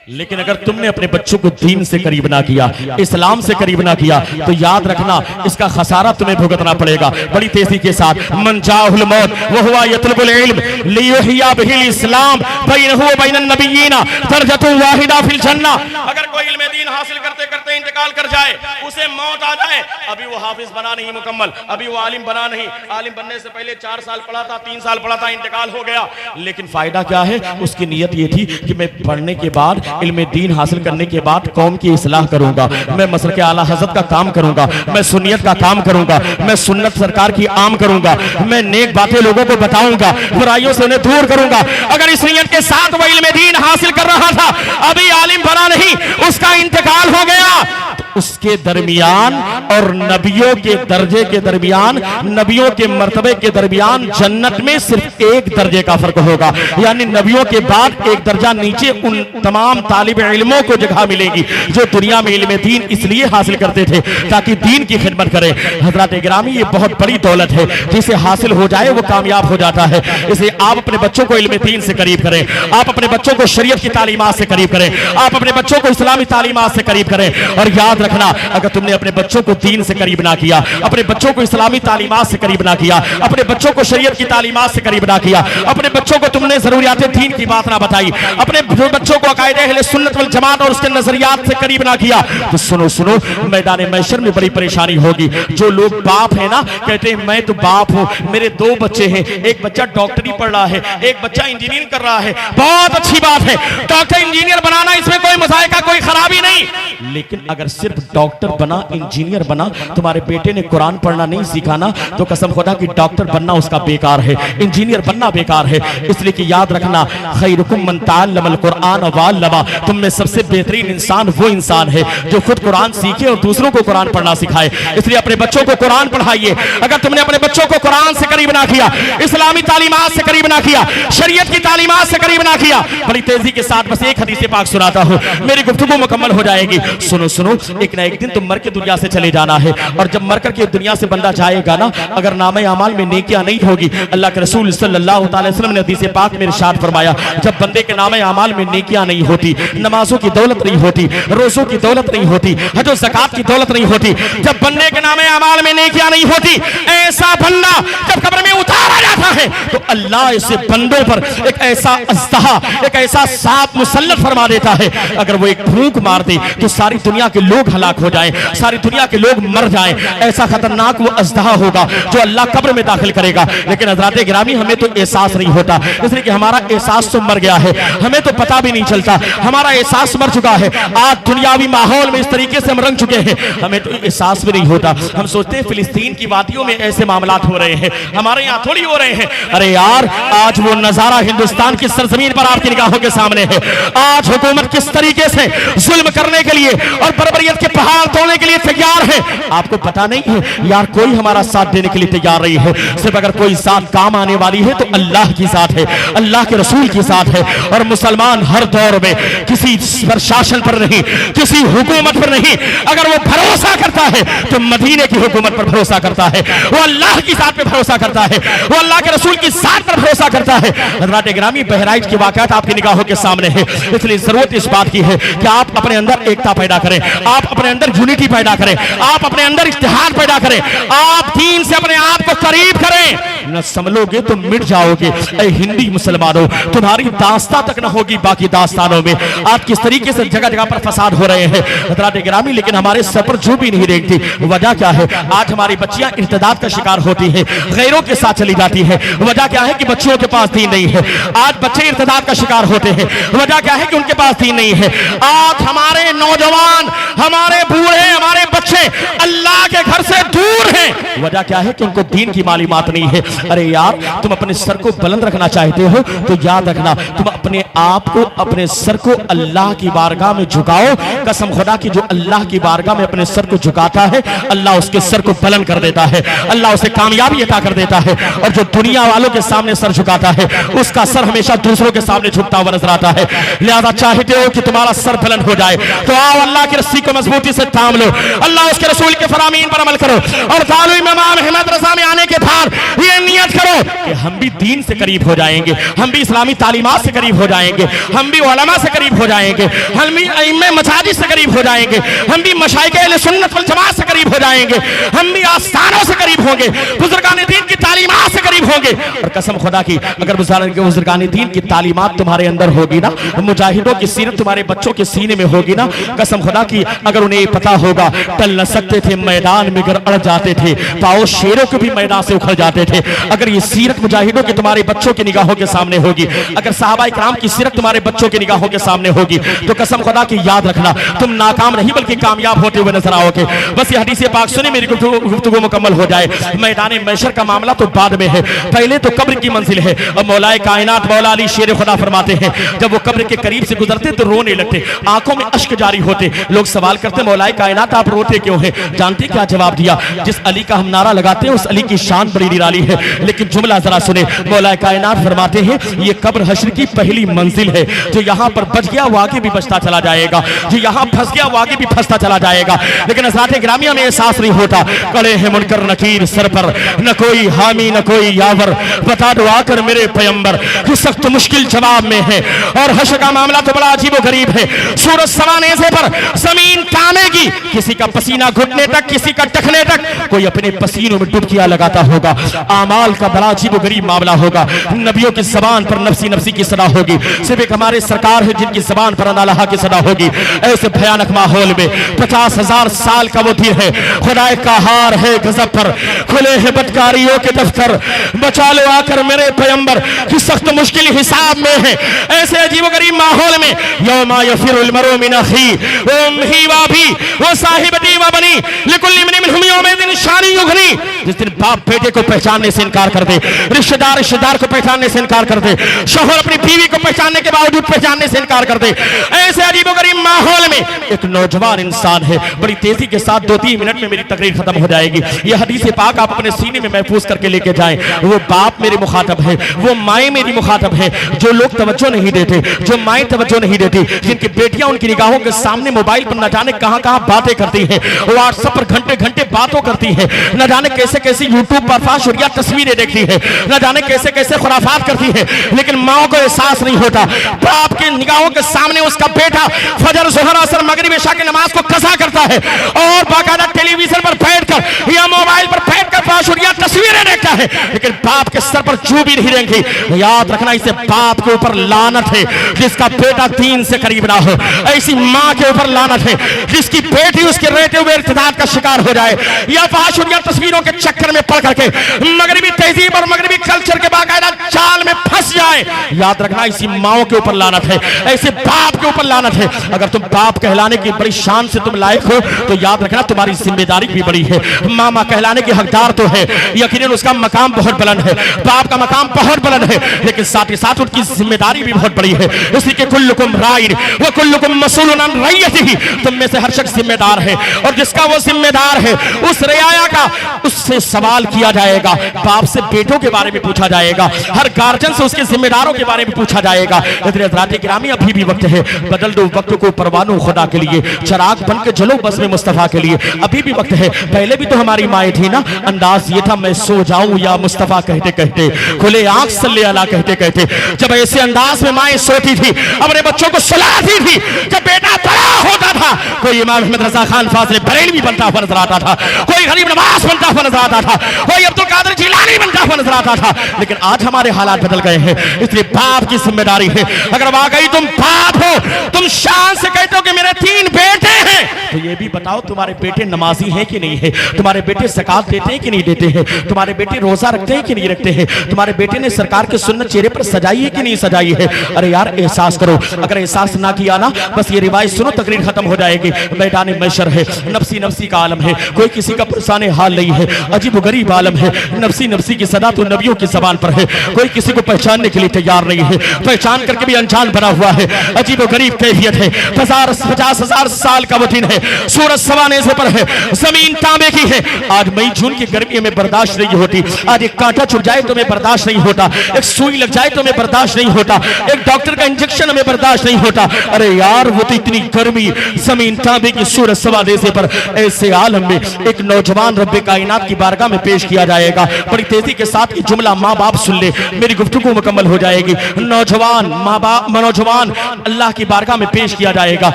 लेकिन अगर तुमने अपने बच्चों को दीन से करीब ना किया, इस्लाम से करीब ना किया, तो याद रखना इसका खसारा तुम्हें भुगतना पड़ेगा। बड़ी तेजी के साथ, मन जाहुल मौत व हुवा यतलबुल इल्म लियुहिया बिहिल इस्लाम बैनहु व बैनन नबिय्यिना दरजतुन वाहिदा फिल जन्नह। अगर कोई इल्म दीन हासिल करते करते इंतकाल कर जाए, उसे मौत आ जाए, अभी वो हाफिज बना नहीं मुकम्मल, अभी वो आलिम बना नहीं, आलिम बनने से पहले 4 साल पढ़ा था, 3 साल पढ़ा था, इंतकाल हो गया, लेकिन फायदा क्या है? उसकी नीयत ये थी कि मैं पढ़ने के बाद, इल्म दीन हासिल करने के बाद कौम की इस्लाह करूंगा, मैं मसलक आला हज़रत का काम करूंगा, मैं सुन्नियत का काम करूंगा, मैं सुन्नत सरकार की आम करूंगा, मैं नेक बातें लोगों को बताऊंगा, बुराइयों से उन्हें दूर करूंगा। अगर इस नीयत के साथ वो इल्म दीन हासिल कर रहा था, अभी आलिम बना नहीं, उसका इंतकाल हो गया, तो उसके दरमियान और नबियों के दर्जे के दरमियान, नबियों के मर्तबे के दरमियान जन्नत में सिर्फ 1 दर्जे का फर्क होगा, यानी नबियों के बाद 1 दर्जा नीचे उन तमाम तालिब इल्मों को जगह मिलेगी जो दुनिया में इल्म दीन इसलिए हासिल करते थे ताकि दीन की खिदमत करें। हजरत गिरामी, ये बहुत बड़ी दौलत है, जिसे हासिल हो जाए वो कामयाब हो जाता है। इसलिए आप अपने बच्चों को इल्म दीन से करीब करें, आप अपने बच्चों को शरीयत की तालीमात से करीब करें, आप अपने बच्चों को इस्लामी तालीमात से करीब करें। और याद रखना, अगर तुमने अपने बच्चों को दीन से करीब ना किया, अपने बच्चों को इस्लामी तालीमात से करीब ना किया, अपने बच्चों को शरीयत की तालीमात से करीब ना किया, अपने बच्चों को तुमने जरूरियात दीन की बात ना बताई, अपने बच्चों को अकायदे अहले सुन्नत वल जमात और उसके नजरियात से करीब ना किया, तो सुनो सुनो, मैदान महशर में बड़ी परेशानी होगी। जो लोग बाप है ना, कहते हैं मैं तो बाप हूं, मेरे 2 बच्चे हैं, एक बच्चा डॉक्टरी पढ़ रहा है, एक बच्चा इंजीनियरिंग कर रहा है, बहुत अच्छी बात है, डॉक्टर इंजीनियर बनाना इसमें कोई मुजायका, कोई खराबी नहीं, लेकिन अगर सिर्फ डॉक्टर बना, इंजीनियर बना, तुम्हारे बेटे ने कुरान पढ़ना नहीं सीखाना, तो कसम खुदा कि डॉक्टर बनना उसका बेकार है, इंजीनियर बनना बेकार है। इसलिए कि याद रखना, खैरुकुम मन तअल्लमल कुरान व अल्लमा, तुम में सबसे बेहतरीन इंसान वो इंसान है जो खुद कुरान सीखे और दूसरों को कुरान पढ़ना सिखाए। इसलिए अपने बच्चों को कुरान पढ़ाइए। अगर तुमने अपने बच्चों को कुरान से करीब ना किया, इस्लामी तालीमात से करीब ना किया, शरीयत की तालीमात से करीब ना किया, बड़ी तेजी के साथ बस एक हदीस पाक सुनाता हूं, मेरी गुफ्तगू मुकम्मल हो जाएगी। सुनो सुनो, एक ना एक दिन तो मर के दुनिया से चले जाना है, और जब मर करके दुनिया से बंदा जाएगा ना, अगर नामे अमाल में नेकियां नहीं होगी, अल्लाह के रसूल सल्लल्लाहु अलैहि वसल्लम ने हदीस पाक में इरशाद फरमाया, जब बंदे के नामे अमाल में नेकियां नहीं होती, नमाजों की दौलत नहीं होती, रोजों की दौलत नहीं होती, हज और ज़कात की दौलत नहीं होती, जब बंदे के नामे अमाल में नेकियां नहीं होती, ऐसा बंदा जब कब्र में उतारा जाता है तो अल्लाह ऐसे बंदों पर एक ऐसा अज़्दहा, एक ऐसा सांप मुसल्लत फरमा देता है, अगर वो एक फूंक मार दे तो सारी दुनिया के लोग हलाक हो जाएं, सारी दुनिया के लोग मर जाएं। ऐसा खतरनाक वो अज़्दहा होगा जो अल्लाह कब्र में दाखिल करेगा। लेकिन हज़रात गिरामी, हमें तो एहसास नहीं होता, इसलिए कि हमारा एहसास तो मर गया है, हमें तो पता भी नहीं चलता, हमारा एहसास मर चुका है। आज दुनियावी माहौल में इस तरीके से हम रंग चुके हैं, हमें तो एहसास भी नहीं होता। हम सोचते हैं फिलिस्तीन की वादियों में ऐसे मामलात हो रहे हैं, हमारे यहाँ थोड़ी हो रहे हैं। अरे यार, आज वो नजारा हिंदुस्तान की सरजमीन पर आपकी निगाहों के सामने है। आज हुकूमत किस तरीके से जुल्म करने के लिए और बर्बरियत के पहाड़ तोड़ने के लिए तैयार है, आपको पता नहीं है यार। कोई हमारा साथ देने के लिए तैयार नहीं है। सिर्फ अगर कोई साथ काम आने वाली है तो अल्लाह की साथ है, अल्लाह के रसूल की साथ है। और मुसलमान हर दौर में किसी प्रशासन पर नहीं, किसी हुकूमत पर नहीं, अगर वो भरोसा करता है तो मदीने की हुकूमत पर भरोसा करता है, वो अल्लाह की साथ पे भरोसा करता है, वो अल्लाह के रसूल की साथ पर भरोसा करता है। हज़रात गिरामी, बहराइच के वाक़यात आपकी निगाहों के सामने है, इसलिए जरूरत इस बात की है कि आप अपने अंदर एकता पैदा करें, आप अपने अंदर यूनिटी पैदा करें, आप अपने अंदर इत्तेहाद पैदा करें, आप दीन से अपने आप को करीब करें। न संभलोगे तो मिट जाओगे। ऐ हिंदी मुसलमानों, तुम्हारी दास्तां तक न होगी बाकी दास्तानों में। आज किस तरीके से जगह जगह पर फसाद हो रहे हैं हज़रात गिरामी, लेकिन हमारे सर पर जो भी नहीं देखती। वजह क्या है? आज हमारी बच्चियां इर्तिदाद का शिकार होती हैं, गैरों के साथ चली जाती है। वजह क्या है? कि बच्चियों के पास दीन नहीं है। आज बच्चे इर्तिदाद का शिकार होते हैं, वजह क्या है? कि उनके पास दीन नहीं है। आज हमारे नौजवान, हमारे बूढ़े, हमारे बच्चे अल्लाह के घर से दूर हैं, वजह क्या है? कि उनको दीन की मालूमात नहीं है। अरे यार, तुम अपने सर को बुलंद रखना चाहते हो तो याद रखना, तुम अपने आप को, अपने सर को अल्लाह की बारगाह में झुकाओ। कसम खुदा की, जो अल्लाह की बारगाह में अपने सर को झुकाता है, अल्लाह उसके सर को बुलंद कर देता है, अल्लाह उसे कामयाबी अता कर देता है। और जो दुनिया वालों के सामने सर झुकाता है, उसका सर हमेशा दूसरों के सामने झुकता हुआ नजर आता है। लिहाजा चाहते हो कि तुम्हारा सर बुलंद हो जाए तो आओ अल्लाह की रस्सी को मजबूती से थाम लो, अल्लाह उसके रसूल के फरामीन पर अमल करो, और दारुल इमाम अहमद रज़ा में आने के बाद ये नियत करो कि हम भी दीन से करीब हो जाएंगे, हम भी इस्लामी तालीमात से करीब हो जाएंगे, हम भी उलमा से करीब हो जाएंगे, हम भी अइम्मे मसाजिद से करीब हो जाएंगे, हम भी मशाइख अहले सुन्नत वल जमात से करीब हो जाएंगे, हम भी आस्थानों से करीब होंगे, बुजुर्गान दीन की तालीमात से करीब होंगे। और कसम खुदा की, अगर बुजुर्गान दीन की तालीमात तुम्हारे अंदर होगी ना, मुजाहिदों की सीरत तुम्हारे बच्चों के सीने में होगी ना, कसम खुदा की, अगर उन्हें पता होगा टल न सकते थे मैदान में, अगर अड़ जाते थे पाओ शेरों के भी मैदान से उखड़ जाते थे। अगर ये सीरत मुजाहिदों की तुम्हारे बच्चों की निगाहों के सामने होगी, अगर सहाबा इकराम की सीरत तुम्हारे बच्चों की निगाहों के सामने होगी, तो कसम खुदा की याद रखना, तुम नाकाम नहीं बल्कि कामयाब होते हुए नजर आओगे। बस ये हदीस पाक सुने, मेरी गुफ्तगू मुकम्मल हो जाए। मैदान महशर का मामला तो बाद में है, पहले तो कब्र की मंजिल है। और मौलाए कायनात मौला अली शेर खुदा फरमाते हैं, जब वो कब्र के करीब से गुजरते तो रोने लगते, आंखों में अश्क जारी होते। लोग सवाल करते, मौलाए कायनात आप रोते क्यों हैं? जानते क्या जवाब दिया? जिस अली का हम नारा लगाते हैं उस अली की शान बड़ी निराली है। लेकिन जुमला जरा सुने, मौलाए कायनात फरमाते हैं, ये कब्र हश्र की पहली मंजिल है। जो यहाँ पर बच गया वो आगे भी बचता चला जाएगा, जो यहाँ फंस गया वो आगे भी फंसता चला जाएगा। लेकिन हज़रात ग्रामिया में एहसास नहीं होता। कड़े हैं मुनकर नकीर सर पर, न कोई हामी न कोई यावर, बता दो आकर मेरे पैगंबर कि सख्त मुश्किल जवाब में है। और हश्र का मामला तो बड़ा अजीब व गरीब है। सूरज सवाने से पर जमीन कामेगी, किसी का पसीना घुटने तक, किसी का टखने तक, कोई अपने पसीनों में डुबकियां लगाता होगा। आमाल का बड़ा अजीब व गरीब मामला होगा। नबियों की जबान पर नफसी नफसी की सदा होगी, सिर्फ एक हमारे सरकार है जिनकी जबान पर अल्लाह की सदा होगी। ऐसे भयानक माहौल में 50,000 साल का वो दिन है, खुदाए का हार है गजब पर, खुले हैं बदकारियों के दफ्तर, बचा लो आकर मेरे पैगंबर कि सख्त मुश्किल हिसाब में है। ऐसे अजीब गरीब माहौल में यौमा यफिरुल मरउ मिन अखी व उम्मिही व अबी व साहिबती व बनी लिकुल्लि इम्रिइन मिनहुम यौमइज़िन शानी युग़नी, जिस दिन बाप बेटे को पहचानने से इनकार कर दे, रिश्तेदार रिश्तेदार को पहचानने से इनकार कर दे, शोहर अपनी बीवी को पहचानने के बावजूद पहचानने से इनकार कर दे, ऐसे अजीबोगरीब माहौल में एक नौजवान इंसान है, बड़ी तेजी के साथ 2-3 मिनट में मेरी तकरीर खत्म हो जाएगी। यह हदीस पाक आप अपने सीने में महफूज करके लेके जाएं। वो बाप मेरे मुखातब है, वो माएँ मेरी मुखातब है, जो लोग तवज्जो नहीं देते, जो माएँ तवज्जो नहीं देती, जिनकी बेटियां उनकी निगाहों के सामने मोबाइल पर न जाने कहां बातें करती हैं, व्हाट्सएप पर घंटे घंटे बातों करती हैं, न जाने कैसे कैसे यूट्यूब पर फाशुरिया तस्वीरें देखती है, न जाने कैसे कैसे खुराफात करती है, लेकिन माओ को एहसास नहीं होता बाप के निगाहों के सामने उसका बेटा फजर ज़ोहर असर मगरिब इशा की नमाज को कज़ा करता है और बाकायदा टेलीविजन पर बैठकर या मोबाइल पर बैठकर फाशुरिया तस्वीरें देखता है, लेकिन बाप के सर पर चू भी नहीं रहेंगी। याद रखना, इसे बाप के ऊपर लानत है जिसका बेटा दीन से करीब ना हो, ऐसी मां के ऊपर लानत है जिसकी बेटी उसके रहते हुए इर्तिदाद का शिकार हो जाए या फाशुरिया तस्वीरों के चक्कर में पड़ करके मगरिबी तहजीब और मगरिबी कल्चर के बाकायदा जाल में फंस जाए। याद रखना, इसी माओ के ऊपर लानत है, ऐसे बाप के ऊपर लानत है। अगर तुम बाप कहलाने की बड़ी शान से तुम लायक हो तो याद रखना तुम्हारी जिम्मेदारी भी बड़ी है। मामा कहलाने के हकदार तो है, यकीनन उसका मकाम बहुत बुलंद है, बाप का मकाम बहुत बुलंद है, लेकिन साथ ही साथ उनकी जिम्मेदारी भी बहुत बड़ी है। इसी के कुल्लुकुम राइन व कुल्लुकुम मसूलुन अन रइयतिही, तुम में से हर शख्स जिम्मेदार है और जिसका वो जिम्मेदार है उस रियाया का उससे सवाल किया जाएगा। बाप से बेटों के बारे में पूछा जाएगा, हर गार्जियन से उसके जिम्मेदारों के बारे में पूछा जाएगा। इतने हज़रात गिरामी, अभी भी वक्त है, बदल दो वक्त को परवानो खुदा के लिए, चिराग बन के जलो बस में मुस्तफा के लिए, अभी भी वक्त है। पहले भी तो हमारी माएँ थी ना, अंदाज ये था मैं सो जाऊं या मुस्तफा कहते कहते, खुले आंख सल्ले अला कहते कहते, जब ऐसे अंदाज में माएँ सोती थी, अपने बच्चों को सुलाती थी, जब बेटा बड़ा होता था कोई इमाम अहमद रजा खान फाज़िल बरेलवी बनता हुआ नजर आता था, कोई गरीब नवाज बनता हुआ नजर आता था, कोई अब्दुल कादिर जिलानी बनता हुआ नजर आता था। लेकिन आज हमारे हालात बदल गए हैं, इसलिए बाप की जिम्मेदारी है। अगर वाकई तुम बाप हो, तुम शान से कहते हो कि मेरे 3 बेटे हैं, तो ये भी बताओ तुम्हारे बेटे नमाजी हैं कि नहीं है, तुम्हारे बेटे ज़कात देते हैं कि नहीं देते हैं, तुम्हारे बेटे रोजा रखते हैं कि नहीं रखते हैं, तुम्हारे बेटे ने सरकार के सुन्नत चेहरे पर सजाई है कि नहीं सजाई है। अरे यार एहसास करो, अगर एहसास ना किया ना, बस ये रिवायत सुनो, तकरीर खत्म हो जाएगी। मैदान महशर है, नफसी नफसी का आलम है, कोई किसी का पुरसाने हाल नहीं है, अजीब गरीब आलम है, नफसी नफसी की सदा तो नबियों की ज़बान पर है, कोई किसी को पहचानने के लिए तैयार नहीं है, पहचान करके भी अनजान बना हुआ है, अजीब गरीब कैफियत है। 50,000 साल का वो दिन है, सूरज सवाने से पर है, जमीन तांबे की है। आज मई जून की गर्मी में बर्दाश्त नहीं होती, आज एक कांटा चुभ जाए तो मैं बर्दाश्त नहीं होता, एक सुई लग जाए तो मैं बर्दाश्त नहीं होता, एक डॉक्टर का इंजेक्शन हमें बर्दाश्त नहीं होता। अरे यार वो तो इतनी गर्मी, जमीन तांबे की, सूरज सवाने से पर, ऐसे आलम में एक नौजवान रब्बे कायनात की बारगाह में पेश किया जाएगा। बड़ी तेजी के साथ ये जुमला माँ बाप सुन ले, मेरी गुफ्तगू मुकम्मल हो जाएगी। नौजवान माँ बाप, नौजवान अल्लाह की बारगाह में पेश किया जाएगा।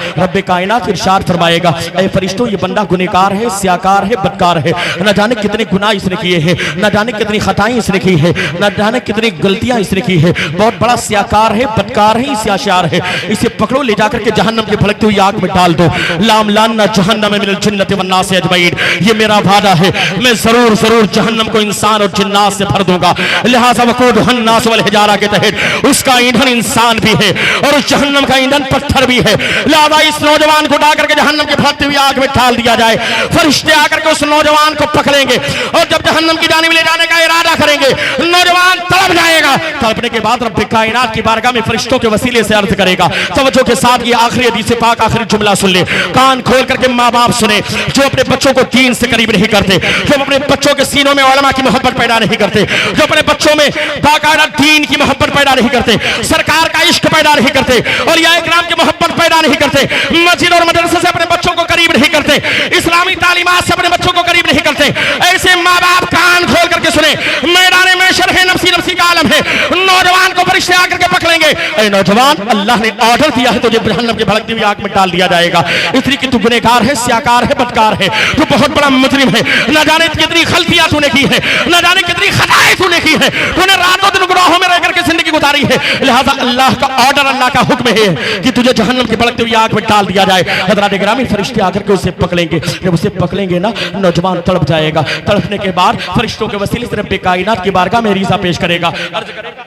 रब्बे कायनात इरशाद फरमाएगा, ऐ फरिश्तों ये बंदा गुनहगार है, स्याकार है, बदकार है, न जाने कितने गुनाह इसने किए हैं, न जाने कितनी खताएं इसने की है, न जाने कितनी गलतियां इसने की है, बहुत बड़ा स्याकार है, बदकार है, स्याशार है, इसे पकड़ो, ले जाकर के जहन्नम के भड़कती हुई आग में डाल दो। लाम लाना जहन्नम मिनल जिन्नति वन्नास अजमईन, ये मेरा वादा है, मैं जरूर जरूर जहन्नम को इंसान और जिन्नात से भर दूंगा। लिहाजा वकूद हन्नास वल हिजारा के तहत उसका ईंधन इंसान भी है और उस जहन्नम का ईंधन पत्थर भी है। लिहाजा इस नौजवान को डाल करके जहन्नम के भड़कती हुई आग में डाल दिया जाए, फरिश्ते आकर के उस नौजवान को पकड़ेंगे और जब जहन्नम की जानिब ले जाने का इरादा करेंगे, नौजवान तड़प जाएगा। तड़पने के बाद रब्बे कायनात की बारगाह में फरिश्तों के वसीले से अर्ज करेगा। तवज्जो के साथ ये आखिरी हदीस पाक, आखिरी जुमला सुन ले, कान खोल करके माँ बाप सुने, जो अपने बच्चों को दीन से करीब नहीं करते, जो अपने बच्चों के सीनों में उलमा की मोहब्बत पैदा नहीं करते, जो अपने बच्चों में बाकायदा दीन की मोहब्बत पैदा नहीं करते, सरकार का इश्क पैदा नहीं करते, और या इकराम की मोहब्बत पैदा नहीं करते, मस्जिद और मदरसे से अपने बच्चों को करीब नहीं करते, इस्लामी तालीमात से अपने बच्चों को करीब नहीं करते, ऐसे माँ बाप कान खोल करके सुने, मैदान महशर है, नफसी नफसी का आलम है, नौजवान को फरिश्ते आकर के पकड़ेंगे। ऐ नौजवान, अल्लाह ने ऑर्डर दिया है तुझे जहन्नम की भड़कती हुई आग में डाल दिया जाएगा, इसलिए कि तू गुनहगार है, स्याकार है, बदकार है, तू बहुत बड़ा मुजरिम है, न जाने कितनी गलतियां तूने की है, न जाने कितनी खताएं तूने की है, तूने रातों दिन गुनाहों में रहकर के जिंदगी गुजारी है। लिहाजा अल्लाह का ऑर्डर, अल्लाह का हुक्म है कि तुझे जहन्नम की भड़कती हुई आग में डाल दिया जाए। हज़रात गिरामी, फरिश्ते आकर के उसे पकड़ेंगे, जब उसे पकड़ेंगे ना, नौजवान तड़प जाएगा। तड़पने के बाद फरिश्तों के वसीले से रब्बे कायनात की बारगाह में रीज़ा पेश करेगा, अर्ज करेगा,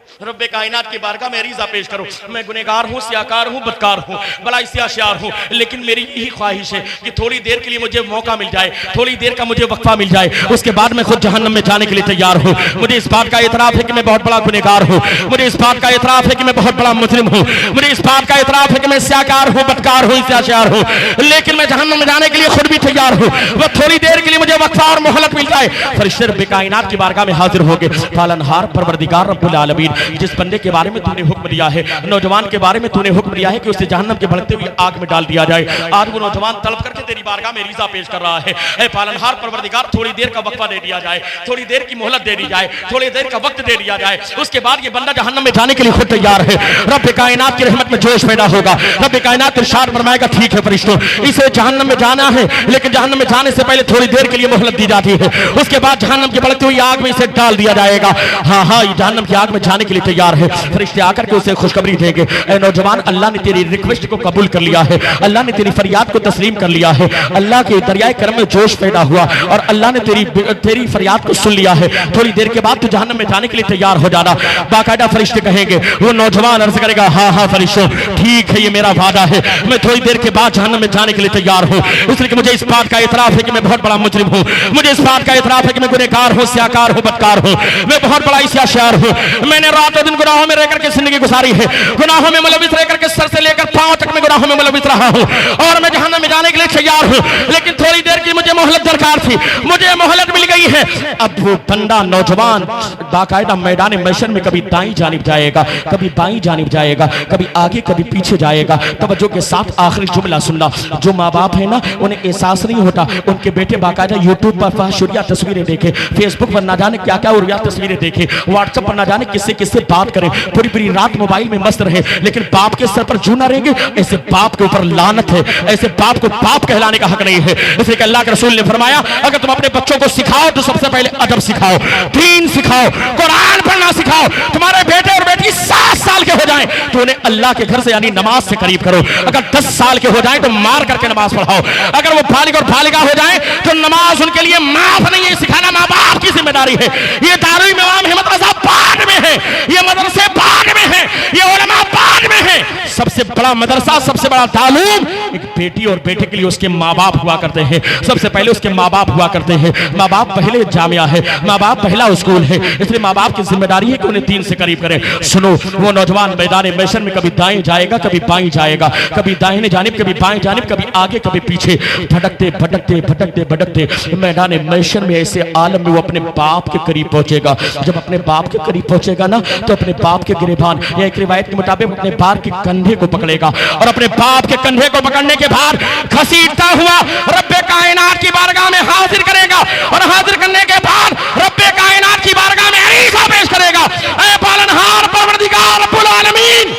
रब्बे कायनात की बारगाह में अरीज़ा पेश करो, मैं गुनहगार हूँ, सियाकार हूँ, बदकार हूँ, बड़ा सियाशार हूँ, लेकिन मेरी यही ख्वाहिश है कि थोड़ी देर के लिए मुझे मौका मिल जाए, थोड़ी देर का मुझे वक्फा मिल जाए, उसके बाद मैं खुद जहन्नम में जाने के लिए तैयार हूँ। मुझे इस बात का इतराफ है कि मैं बहुत बड़ा गुनहगार हूँ, मुझे इस बात का इतराफ है कि मैं बहुत बड़ा मुजरिम हूँ, मुझे इस बात का इतराफ है कि मैं सियाकार हूँ, बदकार हूँ, सियाशार हूँ, लेकिन मैं जहन्नम में जाने के लिए खुद भी तैयार हूँ। वह थोड़ी देर के लिए मुझे वक्फा और मोहलत मिल जाए। फरिश्ते रब्बे कायनात की बारगाह में हाजिर हो गए। पालनहार परवरदिगार रब्बुल आलमीन, जिस बंदे के बारे में तूने हुक्म दिया है, नौजवान के बारे में तूने हुक्म दिया है कि उसे जहन्नम के भड़कते हुए आग में डाल दिया जाए, आज वो नौजवान तड़प करके तेरी बारगाह में रिज़ा पेश कर रहा है। ऐ पालनहार परवरदिगार, थोड़ी देर का वक्फा दे दिया जाए, थोड़ी देर की मोहलत दे दी जाए, थोड़ी देर का वक्त दे दिया जाए, उसके बाद ये बंदा जहन्नम में जाने के लिए खुद तैयार है। रब्बे कायनात की रहमत में जोश पैदा होगा। रब्बे कायनात इरशाद फरमाएगा, ठीक है फरिश्तों, इसे जहन्नम में जाना है, लेकिन जहन्नम में जाने से पहले थोड़ी देर के लिए मोहलत दी जाती है, उसके बाद जहन्नम की भड़कती हुई आग में इसे डाल दिया जाएगा। हाँ हाँ, ये जहन्नम की आग में जाने के लिए तैयार है। फरिश्ते आकर के उसे खुशखबरी देंगे, ऐ नौजवान, अल्लाह ने तेरी रिक्वेस्ट को कबूल कर लिया है, अल्लाह ने तेरी फरियाद को तस्लीम कर लिया है, अल्लाह के दरियाए करम में जोश पैदा हुआ और अल्लाह ने तेरी फरियाद को सुन लिया है। थोड़ी देर के बाद तू जहन्नम में जाने के लिए तैयार हो जाना। बाकायदा फरिश्ते कहेंगे, वो नौजवान अर्ज करेगा, हाँ हाँ फरिश्तों, ठीक है, ये मेरा वादा है, मैं थोड़ी देर के बाद जहन्नम में जाने के लिए तैयार हूँ, इसलिए कि मुझे इस बात का इतराफ है कि मैं बहुत बड़ा मुजरिम हूँ, मुझे इस बात का इतराफ है कि मैं गुनहगार हूँ, सियाकार हूँ, बदकार हूँ, मैं बहुत बड़ा सियाशार हूँ। मैंने रातों दिन गुनाहों में रहकर के जिंदगी गुजारी है, गुनाहों में मुलविस रहकर के सर से लेकर पांव तक में गुनाहों में मुलविस रहा हूँ और मैं जहन्नम में जाने के लिए तैयार हूँ, लेकिन थोड़ी देर की मुझे मोहलत दरकार थी, मुझे मोहलत मिल गई है। अब वो बंदा नौजवान बाकायदा मैदान महशर में कभी दाईं जानिब जाएगा, कभी बाईं जानिब जाएगा, कभी आगे कभी पीछे जाएगा। तवज्जो के साथ आखिरी जुमला सुनना, जो माँ बाप है ना, उन्हें एहसास नहीं होता, उनके बेटे बाकायदा यूट्यूब पर फाहशुरिया तस्वीरें देखे, फेसबुक पर ना जाने क्या क्या उर्या तस्वीरें देखे, व्हाट्सएप पर ना जाने किससे किससे बात करें, पूरी पूरी रात मोबाइल में मस्त रहे, लेकिन बाप के सर पर जू ना रहेंगे, ऐसे बाप के ऊपर लानत है, ऐसे बाप को बाप कहलाने का हक नहीं है। इसलिए कि अल्लाह के रसूल ने फरमाया, अगर तुम अपने बच्चों को सिखाओ तो सबसे पहले अदब सिखाओ, दीन सिखाओ, कुरान पढ़ना सिखाओ। तुम्हारे बेटे और बेटी 7 साल के हो जाएं तो उन्हें अल्लाह के घर से यानी नमाज से करीब करो, अगर 10 साल के हो जाएं तो मार करके नमाज पढ़ाओ, अगर वो बालिग और बालिगा हो जाएं तो नमाज उनके लिए माफ नहीं है, सिखाना माँ बाप की जिम्मेदारी है। ये दारुल इमाम अहमद रजा बाद में है, ये मदरसे बाद में है, ये उलमा बाद में है। सबसे बड़ा मदरसा, सबसे बड़ा तालीम एक बेटी और बेटे के लिए उसके माँ बाप हुआ करते हैं, सबसे पहले उसके माँ बाप हुआ करते हैं। माँ बाप पहले जामिया है, माँ बाप पहला स्कूल है, इसलिए माँ बाप की जिम्मेदारी है कि उन्हें दीन से करीब करें। सुनो, वो नौजवान मैदान महशर में कभी दाएं जाएगा, कभी बाएं जाएगा, कभी दाहिने जानिब, कभी बाएं जानिब, कभी आगे कभी पीछे, भटकते भटकते भटकते भटकते मैदान महशर में ऐसे आलम में वो अपने बाप के करीब पहुंचेगा। जब अपने बाप के करीब पहुंचेगा ना, तो अपने बाप के गिरेबान या एक रिवायत के मुताबिक अपने बाप के कंधे को पकड़ेगा और अपने बाप के कंधे को पकड़ने के बाद घसीटता हुआ रब्बे कायनात की बारगाह में हाजिर करेगा और हाजिर करने के बाद रब्बे कायनात की बारगाह में अरीज़ा पेश करेगा, ऐ पालनहार परवरदिगार रब्बुल आलमीन,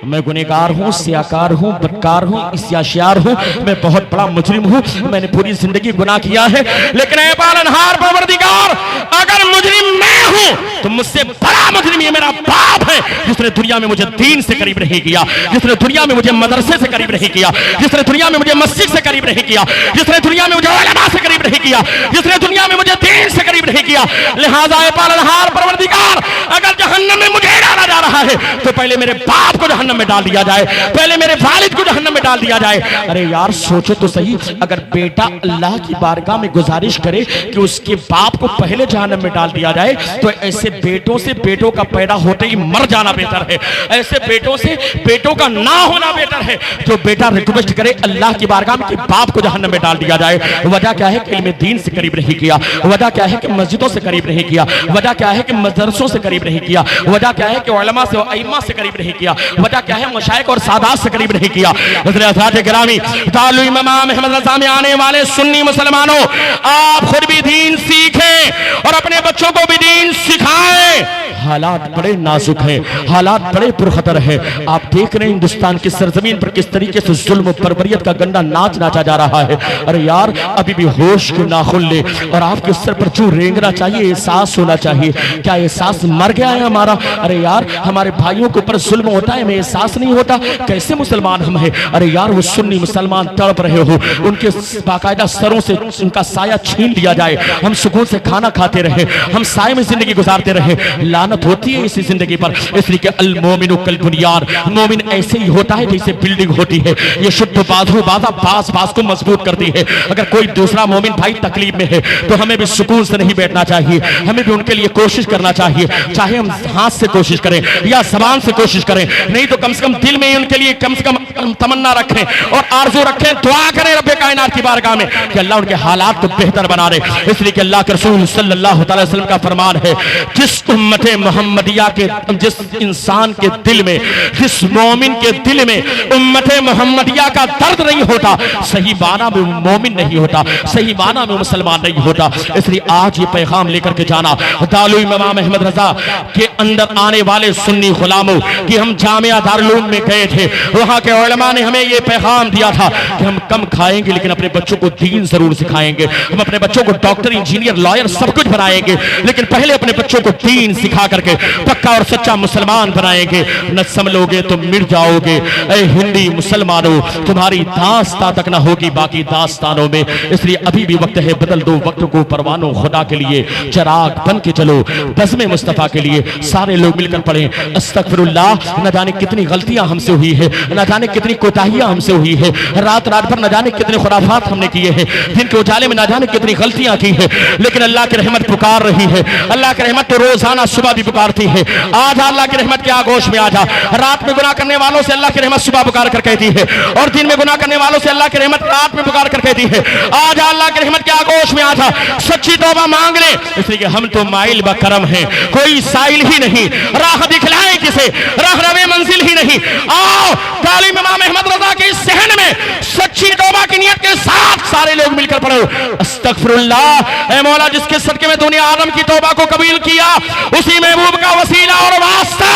मैं गुनहगार हूँ, सियाकार हूँ, बदकार हूँ, इस्याशार हूँ, मैं बहुत बड़ा मुजरिम हूँ, मैंने पूरी जिंदगी गुनाह किया है, लेकिन ऐ पालनहार परवरदिगार, अगर मुजरिम मैं हूँ तो मुझसे बड़ा मुजरिम ये मेरा बाप है, जिसने दुनिया में मुझे दीन से करीब नहीं किया, जिसने दुनिया में मुझे मदरसे से करीब नहीं किया, जिसने दुनिया में मुझे मस्जिद से करीब नहीं किया, जिसने दुनिया में मुझे उलमा से करीब नहीं किया, जिसने दुनिया में मुझे दीन से करीब नहीं किया। लिहाजा ऐ पालनहार परवरदिगार, अगर जहन्नम में मुझे डाला जा रहा है तो पहले मेरे बाप को जहन्नम में डाल दिया जाए, पहले मेरे वालिद को जहन्नम में डाल दिया जाए। अरे यार सोचो तो सही, अगर बेटा अल्लाह की बारगाह में गुजारिश करे कि उसके बाप को पहले जहन्नम में डाल दिया जाए, तो ऐसे बेटों से बेटों का पैदा होते ही मर जाना बेहतर है, ऐसे बेटों से बेटों का ना होना बेहतर है। जो बेटा रिक्वेस्ट करे अल्लाह की बारगाह में कि बाप को जहन्नम में डाल दिया जाए, वजह क्या है कि इल्म दीन से करीब नहीं किया, वजह क्या है कि मस्जिदों से करीब नहीं किया, वजह क्या है कि मदरसों से करीब नहीं किया, वजह क्या है कि उलमा से अइम्मा से करीब नहीं किया, वजह क्या है मशाइख और सादात से करीब नहीं किया। हज़रत गिरामी दारुल इमाम अहमद रज़ा में आने वाले सुन्नी मुसलमानों, आप खुद भी दीन सीखें और अपने बच्चों को भी दीन सिखाएं। हालात बड़े नाजुक हैं, हालात बड़े पुरखतर हैं। आप देख रहे हैं हिंदुस्तान की सरजमीन पर किस तरीके से जुल्म और बर्बरियत का गंदा नाच नाचा जा रहा है। अरे यार अभी भी होश के नाखुन ले और आपके सर पर जो रेंगना चाहिए एहसास होना चाहिए। क्या एहसास मर गया है हमारा? अरे यार हमारे भाइयों के ऊपर जुल्म होता है, हमें एहसास नहीं होता। कैसे मुसलमान हम हैं? अरे यार वो सुन्नी मुसलमान तड़प रहे हो, उनके बाकायदा सरों से उनका साया छीन लिया जाए, हम सुकून से खाना खाते रहे, हम साए में जिंदगी गुजारते रहे। लानत लानत होती है इसी जिंदगी पर। इसलिए अल मोमिनु कल बुनियाद, मोमिन ऐसे ही होता है जैसे बिल्डिंग होती है, ये शुद्ध बाजू बाजा बास बास को मजबूत करती है। अगर कोई दूसरा मोमिन भाई तकलीफ में है तो हमें भी सुकून से नहीं बैठना चाहिए, हमें भी उनके लिए कोशिश करना चाहिए, चाहे हम हाथ से कोशिश करें या जबान से कोशिश करें, नहीं तो कम से कम दिल में उनके लिए कम से कम तमन्ना रखें और आरजू रखें, दुआ करें रब्बे कायनात की बारगाह में कि अल्लाह उनके हालात को बेहतर बना दे। इसलिए कि अल्लाह के रसूल सल्लल्लाहु अलैहि वसल्लम का फरमान है, जिस उम्मते मोहम्मदिया के, जिस इंसान के दिल में, जिस मोमिन के दिल में उम्मते मोहम्मदिया का दर्द नहीं होता, सही माना में मोमिन नहीं होता, सही माना में मुसलमान नहीं होता। इसलिए आज ये पैगाम लेकर के जाना दारुल इमाम अहमद रजा के अंदर आने वाले सुन्नी गुलामों कि हम जामिया दारुल उलूम में गए थे, वहां के उलमा ने हमें ये पैगाम दिया था कि हम कम खाएंगे लेकिन अपने बच्चों को दीन जरूर सिखाएंगे, हम अपने बच्चों को डॉक्टर इंजीनियर लॉयर सब कुछ बनाएंगे, लेकिन पहले अपने बच्चों को दीन सिखा करके पक्का और सच्चा मुसलमान बनाएंगे। न संभलोगे तो मिट जाओगे। ऐ हिंदी मुसलमानों, तुम्हारी दास्ता तक ना होगी बाकी दास्तानों में। इसलिए अभी भी वक्त है, बदल दो वक्त को परवानों खुदा के लिए, चिराग बन के चलो बज़्म मुस्तफा के लिए। सारे लोग मिलकर पढ़ें अस्तगफिरुल्लाह। न जाने कितनी गलतियां हमसे हुई है, न जाने कितनी कोताहियां हमसे हुई है, रात रात भर न जाने कितने खुराफात हमने किए हैं, दिन के उजाले में न जाने कितनी गलतियां की है, लेकिन अल्लाह की रहमत पुकार रही है। अल्लाह की रहमत तो रोजाना सुबह भी पुकारती है। आज अल्लाह की रहमत के आगोश में आजा। रात में गुनाह करने वालों से अल्लाह की रहमत सुबह पुकार कर कहती है, और दिन में गुनाह करने वालों से अल्लाह की रहमत रात में पुकार कर कहती है। आज अल्लाह की रहमत के आगोश में आजा, सच्ची तौबा मांग ले। इसलिए कि हम तो माइल बकरम हैं, कोई साइल ही नहीं, राह दिखलाए किसे, राह रवे मंजिल ही नहीं। आओ तालीम इमाम अहमद रजा के इस सहन में सच्ची तौबा की नियत के साथ सारे लोग मिलकर पढ़ो अस्तगफिरुल्लाह। ऐ मौला, जिसके सदके में दुनिया आदम की तौबा को कबूल किया, उसी महबूब का वसीला और वास्ता,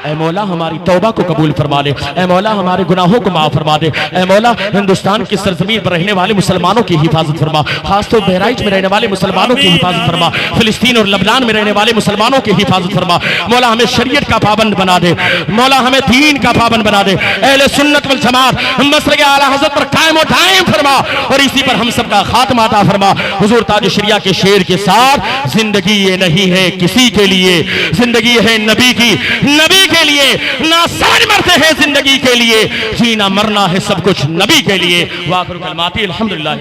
ऐ मौला हमारी तौबा को कबूल फरमा ले। ऐ मौला हमारे गुनाहों को माफ फरमा दे। ऐ मौला हिंदुस्तान की सरजमीन पर रहने वाले मुसलमानों की हिफाजत फरमा, खासतौर बहराइच में रहने वाले मुसलमानों की हिफाजत फरमा, फिलिस्तीन और लबनान में रहने वाले मुसलमानों की हिफाजत फरमा। मौला हमें शरीयत का पाबंद बना दे, मौला हमें दीन का पाबंद बना दे। अहले सुन्नत वल जमात मसलक आला हज़रत पर कायम व दायम फरमा, और इसी पर हम सबका खात्मा अता फरमा। हुजूर ताज शरिया के शेर के साथ, जिंदगी ये नहीं है किसी के लिए, जिंदगी है नबी की, नबी के लिए। ना समझ मरते हैं जिंदगी के लिए, जीना मरना है सब कुछ नबी के लिए। वाखिर कलमाती अल्हम्दुलिल्लाह।